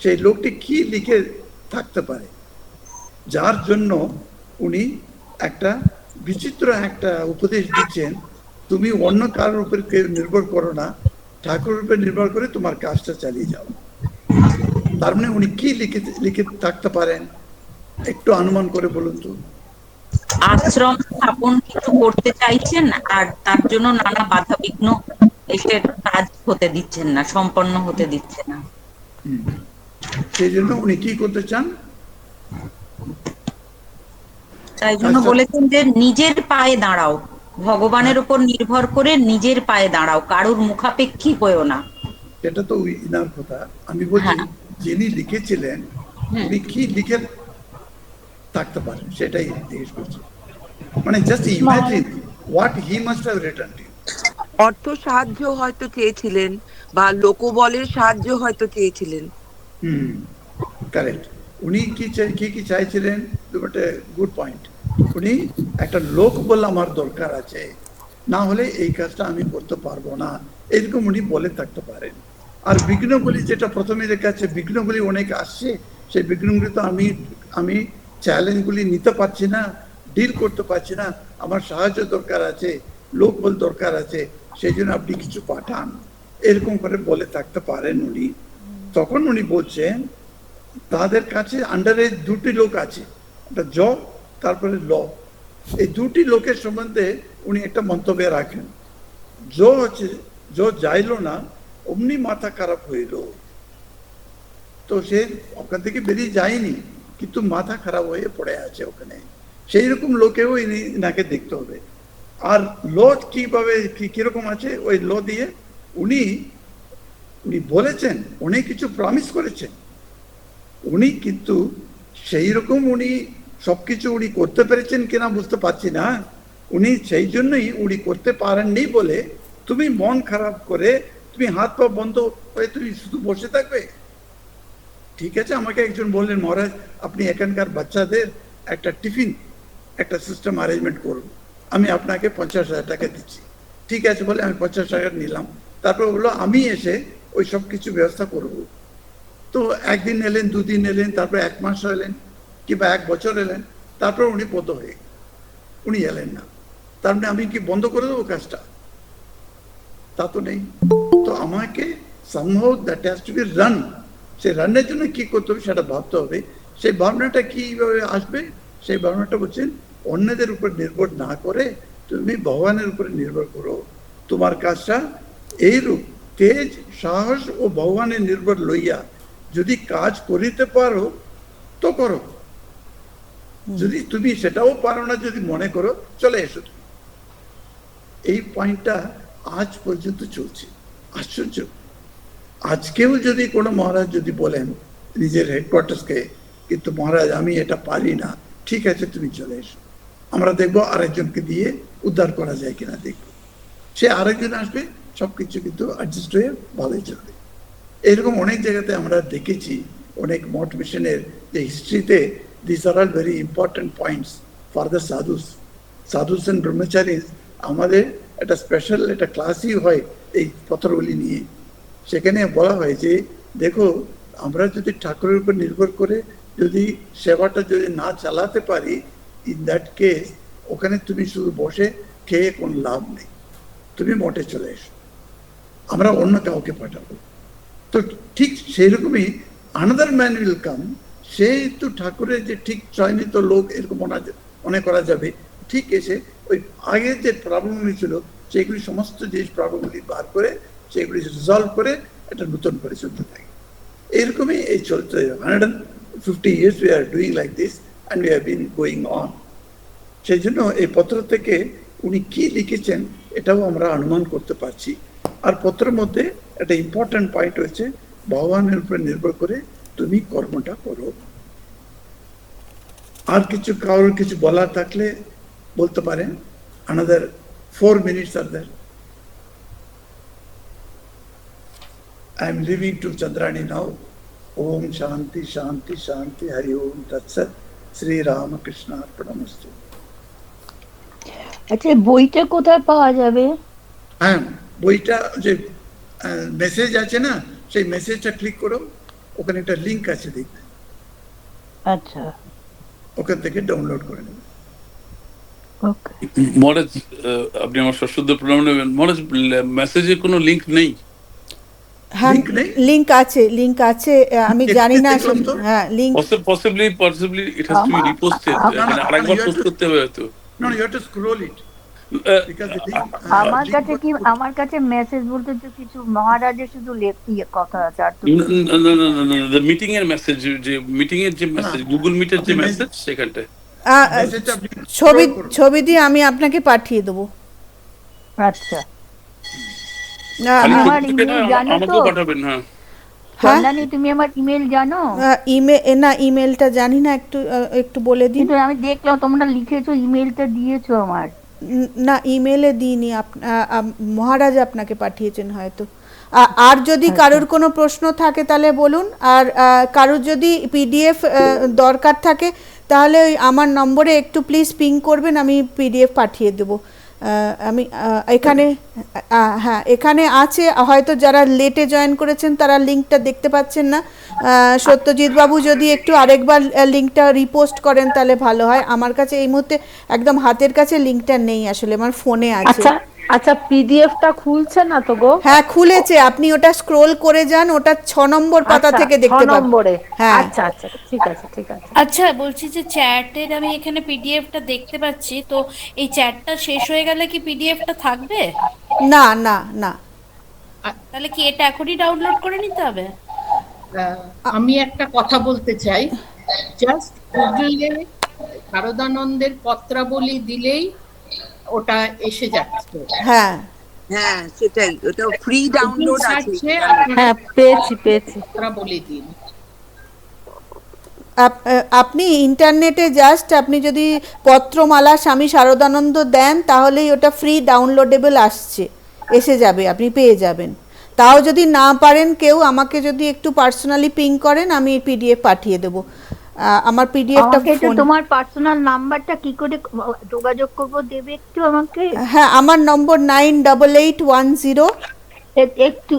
সেই লোকটি কি লিখে থাকতে পারে যার জন্য উনি একটা বিচিত্র একটা উপদেশ দিচ্ছেন, তুমি অন্য কারোর উপর নির্ভর করো না, ঠাকুরের উপর নির্ভর করে তোমার কাজটা চালিয়ে যাও। তার মানে উনি কি লিখে থাকতে পারেন একটু অনুমান করে বলুন তো। আশ্রম স্থাপন কিছু করতে চাইছেন, আর তার জন্য নানা বাধা বিঘ্ন এসে কাজ হতে দিচ্ছেন না, সম্পন্ন হতে দিচ্ছে না। সেই জন্য উনি কি করতে চান? তাই জন্য বলেছেন যে নিজের পায়ে দাঁড়াও, ভগবানের উপর নির্ভর করে নিজের পায়ে দাঁড়াও, কারুর মুখাপেক্ষী হয়েও না। এটা তো ওই ইনার কথা। আমি বলছি হ্যাঁ। যিনি লিখেছিলেন হুম। উনি কি লিখে থাকতে পারেন সেটাই জিজ্ঞেস করছি। মানে just imagine what he must have written to. অর্থ সাহায্য হয়তো চেয়েছিলেন বা লোকবলের সাহায্য হয়তো চেয়েছিলেন। কারেক্ট। উনি কি চাইছিলেন, গুড পয়েন্ট। উনি একটা লোক বলে আমার দরকার আছে, না হলে এই কাজটা আমি করতে পারবো না, এরকম উনি বলে থাকতে পারেন। আর বিঘ্নগুলি যেটা প্রথমে লেখা আছে, বিঘ্নগুলি অনেক আসছে, সেই বিঘ্নগুলি তো আমি চ্যালেঞ্জগুলি নিতে পারছি না, ডিল করতে পারছি না, আমার সাহায্য দরকার আছে, লোক বল দরকার আছে, সেই জন্য আপনি কিছু পাঠান, এরকম করে বলে থাকতে পারেন উনি। তখন উনি বলছেন তাদের কাছে আন্ডারে দুটি লোক আছে, একটা জ তারপরে ল। এই দুটি লোকের সম্বন্ধে উনি একটা মন্তব্য রাখেন। জ যাইলো না, অমনি মাথা খারাপ হইল। তো সে ওখান থেকে বেরিয়ে যায়নি, কিন্তু মাথা খারাপ হয়ে পড়ে আছে ওখানে। সেই রকম লোকেও ইনাকে দেখতে হবে। আর ল কিভাবে কিরকম আছে, ওই ল দিয়ে উনি বলেছেন, উনি কিছু প্রমিস করেছেন, উনি কিন্তু সেই রকম উনি সবকিছু উনি করতে পেরেছেন কিনা বুঝতে পারছি না। উনি সেই জন্যই উনি করতে পারেননি বলে তুমি মন খারাপ করে তুমি হাত পা বন্ধ হয়ে তুমি শুধু বসে থাকবে। ঠিক আছে, আমাকে একজন বললেন, মহারাজ আপনি এখানকার বাচ্চাদের একটা টিফিন একটা সিস্টেম অ্যারেঞ্জমেন্ট করুন, আমি আপনাকে 50,000 টাকা দিচ্ছি। ঠিক আছে বলে আমি 50 টাকা নিলাম। তারপর বললো আমি এসে ওই সব কিছু ব্যবস্থা করব। তো একদিন এলেন, দুদিন এলেন, তারপর 1 মাস এলেন কিংবা 1 বছর এলেন, তারপর উনি বন্ধ হয়ে উনি এলেন না। তার মানে আমি কি বন্ধ করে দেবো কাজটা? তা তো নেই। তো আমাকে somehow that has to be run। সেই রান্নার জন্য কি করতে হবে সেটা ভাবতে হবে। সেই ভাবনাটা কিভাবে আসবে? সেই ভাবনাটা বলছেন অন্যদের উপর নির্ভর না করে তুমি ভগবানের উপরে নির্ভর করো। তোমার কাজটা এইরূপ তেজ সাহস ও ভগবানের নির্ভর লইয়া যদি কাজ করিতে পারো তো করো, যদি তুমি সেটাও পারো না, যদি মনে করো চলে এসো। এই পয়েন্টটা আজ পর্যন্ত চলছে। আশ্চর্য। আজকেও যদি কোনো মহারাজ যদি বলেন নিজের হেডকোয়ার্টার্সকে, কিন্তু মহারাজ আমি এটা পারি না, ঠিক আছে তুমি চলে এসো, আমরা দেখবো আরেকজনকে দিয়ে উদ্ধার করা যায় কিনা দেখবো। সে আরেকজন আসবে, সবকিছু কিন্তু অ্যাডজাস্ট হয়ে ভালোই চলবে। এরকম অনেক জায়গাতে আমরা দেখেছি, অনেক মঠ মিশনের যে হিস্ট্রিতে, this are all very important points for the sadhus and brahmacharis. আমাদের একটা স্পেশাল একটা ক্লাসই হয় এই পত্রগুলি নিয়ে। সেখানে বলা হয় যে দেখো, আমরা যদি ঠাকুরের উপর নির্ভর করে যদি সেবাটা যদি না চালাতে পারি, ইন দ্যাট কেস ওখানে তুমি শুধু বসে খেয়ে কোনো লাভ নেই, তুমি মঠে চলে এসো, আমরা অন্য কাউকে পাঠাবো। তো ঠিক সেই রকমই আনাদার ম্যান উইল কাম। সেই তো ঠাকুরের যে ঠিক চয়নিত লোক এরকম মনে করা যাবে, ঠিক এসে ওই আগের যে প্রবলেমগুলি ছিল সেগুলি সমস্ত যে প্রবলেমগুলি বার করে সেগুলি রিজলভ করে একটা নতুন করে চলতে থাকে। এইরকমই এই চলতে 150 years we are doing like this and we have been going on। সেই জন্য এই পত্র থেকে উনি কি লিখেছেন এটাও আমরা অনুমান করতে পারছি। আর পত্রের মধ্যে একটা ইম্পর্টেন্ট পয়েন্ট হয়েছে, ভগবানের উপরে নির্ভর করে তুমি কর্মটা করো। আর কিছু কারোর কিছু বলার থাকলে বলতে পারেন। another 4 minutes are there। I am leaving to Chandrani now। Om Shanti Shanti Shanti Hari Om Tat Sat। Sri Ramakrishna Arpanamastu। আচ্ছা, বইটা কোথায় পাওয়া যাবে? হ্যাঁ, বইটা যে মেসেজ আছে না, সেই মেসেজটা ক্লিক করো, ওখানে একটা লিংক আছে দেখবে, আচ্ছা, ওখান থেকে ডাউনলোড করে নেবে। ওকে। মহারাজ আপনি আমার সশ্রদ্ধ প্রণাম নেবেন। মহারাজ মেসেজে কোনো লিংক নেই? হ্যাঁ, লিংক নেই? লিংক আছে, আমি জানি না। হ্যাঁ, link possibly it has to be reposted, মানে আরেকবার পোস্ট করতে হবে হয়তো। No, you have to scroll it because the link, আমার কাছে মেসেজ বলতে তো কিছু মহারাজের শুধু কথা আছে, আর তো মিটিং এর মেসেজ, যে মিটিং এর যে মেসেজ, গুগল মিটের যে মেসেজ, সেখানটায় মেসেজটা আপনি ছবি scroll করুন। ছবি দিয়ে আমি আপনাকে পাঠিয়ে দেবো। আচ্ছা খালি আমার ছবি থেকে email না, জানো তো? আমাকেও পাঠাবেন। হ্যাঁ, হ্যাঁ চন্দানি তুমি আমার ইমেল জানো? না ইমেলটা জানি না, একটু বলে দিন। কিন্তু আমি দেখলাম তোমরা লিখেছো, ইমেলটা দিয়েছো আমার। না ইমেলে দিইনি, মহারাজ আপনাকে পাঠিয়েছেন হয়তো। আর যদি কারোর কোনো প্রশ্ন থাকে তাহলে বলুন, আর কারোর যদি পিডিএফ দরকার থাকে তাহলে ওই আমার নম্বরে একটু প্লিজ পিং করবেন, আমি পিডিএফ পাঠিয়ে দেবো। আমি এখানে হ্যাঁ এখানে আছে, হয়তো যারা লেটে জয়েন করেছেন তারা লিঙ্কটা দেখতে পাচ্ছেন না। সত্যজিৎ বাবু যদি একটু আরেকবার লিঙ্কটা রিপোস্ট করেন তাহলে ভালো হয়। আমার কাছে এই মুহূর্তে একদম হাতের কাছে লিঙ্কটা নেই, আসলে আমার ফোনে আছে। আচ্ছা আচ্ছা, পিডিএফটা খুলছে না তো গো? হ্যাঁ খুলেছে, আপনি ওটা স্ক্রোল করে যান, ওটা 6 নম্বর পাতা আচ্ছা, থেকে দেখতে 6 পাবেন। নম্বরে। হ্যাঁ আচ্ছা আচ্ছা, ঠিক আছে ঠিক আছে। আচ্ছা বলছি যে চ্যাটের আমি এখানে পিডিএফটা দেখতে পাচ্ছি, তো এই চ্যাটটা শেষ হয়ে গেলে কি পিডিএফটা থাকবে? না না না, তাহলে কি এটা এখনই ডাউনলোড করে নিতে হবে? আমি একটা কথা বলতে চাই, জাস্ট গুগলে শারদানন্দের পত্রাবলী দিলেই ওটা এসে যাচ্ছে। হ্যাঁ হ্যাঁ সেটাই, ওটা ফ্রি ডাউনলোড আছে। সার্চে হ্যাঁ পেয়েছি পেয়েছি। পত্রাবলী দিন। আপনি ইন্টারনেটে জাস্ট আপনি যদি পত্রমালা স্বামী শারদানন্দ দেন তাহলেই ওটা ফ্রি ডাউনলোডেবল এসে যাবে, আপনি পেয়ে যাবেন। তাও যদি না পারেন কেউ আমাকে যদি একটু পার্সোনালি পিং করেন, আমি পিডিএফ পাঠিয়ে দেবো। আমার পিডিএফটা আমাকে একটু তোমার পার্সোনাল নাম্বারটা কি করে যোগাযোগ করব, দেবে একটু আমাকে? হ্যাঁ আমার নম্বর 988110। একটু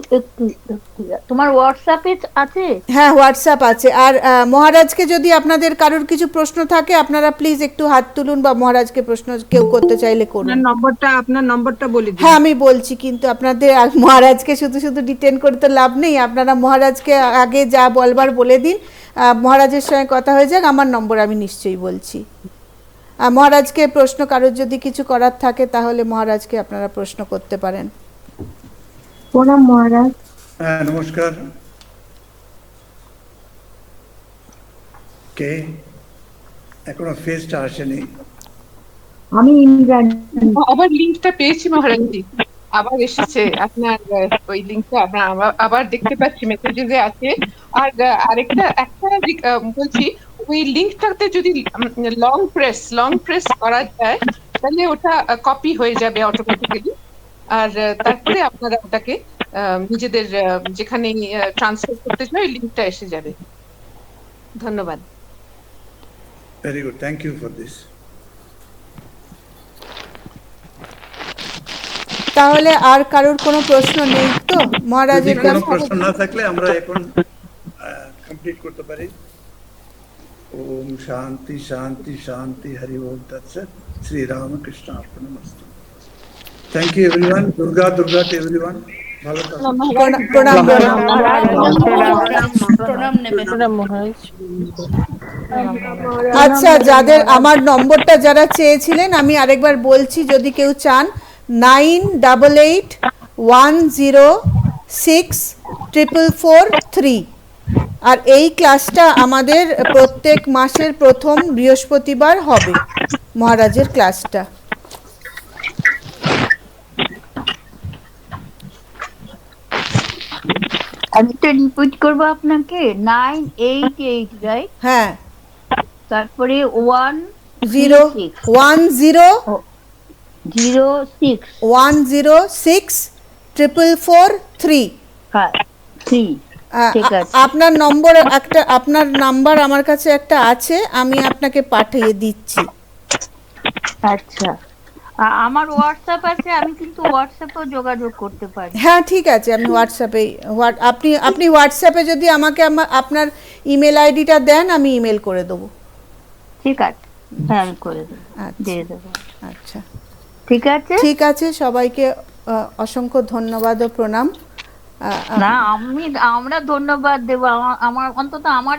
তোমার হোয়াটসঅ্যাপে আছে? হ্যাঁ হোয়াটসঅ্যাপ আছে। আর মহারাজকে যদি আপনাদের কারোর কিছু প্রশ্ন থাকে আপনারা প্লিজ একটু হাত তুলুন, বা মহারাজকে প্রশ্ন কেউ করতে চাইলে করুন। আপনার নম্বরটা বলে দিন। হ্যাঁ আমি বলছি, কিন্তু আপনাদের মহারাজকে শুধু শুধু ডিটেন করে তো লাভ নেই, আপনারা মহারাজকে আগে যা বলবার বলে দিন, মহারাজের সঙ্গে কথা হয়ে যাক। আমার নম্বর আমি নিশ্চয়ই বলছি। মহারাজকে প্রশ্ন কারোর যদি কিছু করার থাকে তাহলে মহারাজকে আপনারা প্রশ্ন করতে পারেন। প্রণাম মহারাজ। হ্যাঁ নমস্কার। কে এখনো ফেসটা আসেনি? আমি ইন্দ্রাণী। আবার লিংকটা পেয়েছি মহারাজজি, আবার এসেছে আপনার ওই লিংকটা আবার দেখতে পাচ্ছি, মেসেজে আছে। আর আরেকটা বলছি, ওই লিংকটাতে যদি লং প্রেস করা যায় তাহলে ওটা কপি হয়ে যাবে অটোমেটিক্যালি, আর তারপরে আপনারা ওটাকে নিজেদের যেখানে ট্রান্সফার করতে চাই লিংকটা এসে যাবে। ধন্যবাদ। Very good, thank you for this. তাহলে আর কারোর কোনো প্রশ্ন নেই তো মহারাজের যদি কোনো কাছে? প্রশ্ন না থাকলে আমরা এখন কমপ্লিট করতে পারি। ওম শান্তি শান্তি শান্তি, হরি ওম তৎসৎ। শ্রী রামকৃষ্ণ অর্পণমস্তু। Thank you everyone. Durga Durga to everyone. ভালো থাকুন। প্রণাম। প্রণাম নেবেন। আচ্ছা যাদের আমার নম্বরটা যারা চেয়েছিলেন আমি আরেকবার বলছি, যদি কেউ চান 9881064443। আর এই ক্লাসটা আমাদের প্রত্যেক মাসের প্রথম বৃহস্পতিবার হবে, মহারাজের ক্লাসটা। আমি তো রিপিট করবো আপনাকে, 988 রাইট? হ্যাঁ তারপরে 1064443। হ্যাঁ 3। ঠিক আছে। আপনার নম্বর একটা, আপনার নাম্বার আমার কাছে একটা আছে, আমি আপনাকে পাঠিয়ে দিচ্ছি। আচ্ছা আমার হোয়াটসঅ্যাপ আছে, আমি কিন্তু হোয়াটসঅ্যাপেও যোগাযোগ করতে পারি। হ্যাঁ ঠিক আছে, আমি হোয়াটসঅ্যাপে আপনি হোয়াটসঅ্যাপে যদি আমাকে আপনার ইমেল আইডিটা দেন আমি ইমেল করে দেবো। ঠিক আছে, হ্যাঁ আমি করে দেবো, দিয়ে দেবো। আচ্ছা ঠিক আছে ঠিক আছে, সবাইকে অসংখ্য ধন্যবাদ ও প্রণাম। না আমরা ধন্যবাদ দেবো, আমার অন্তত আমার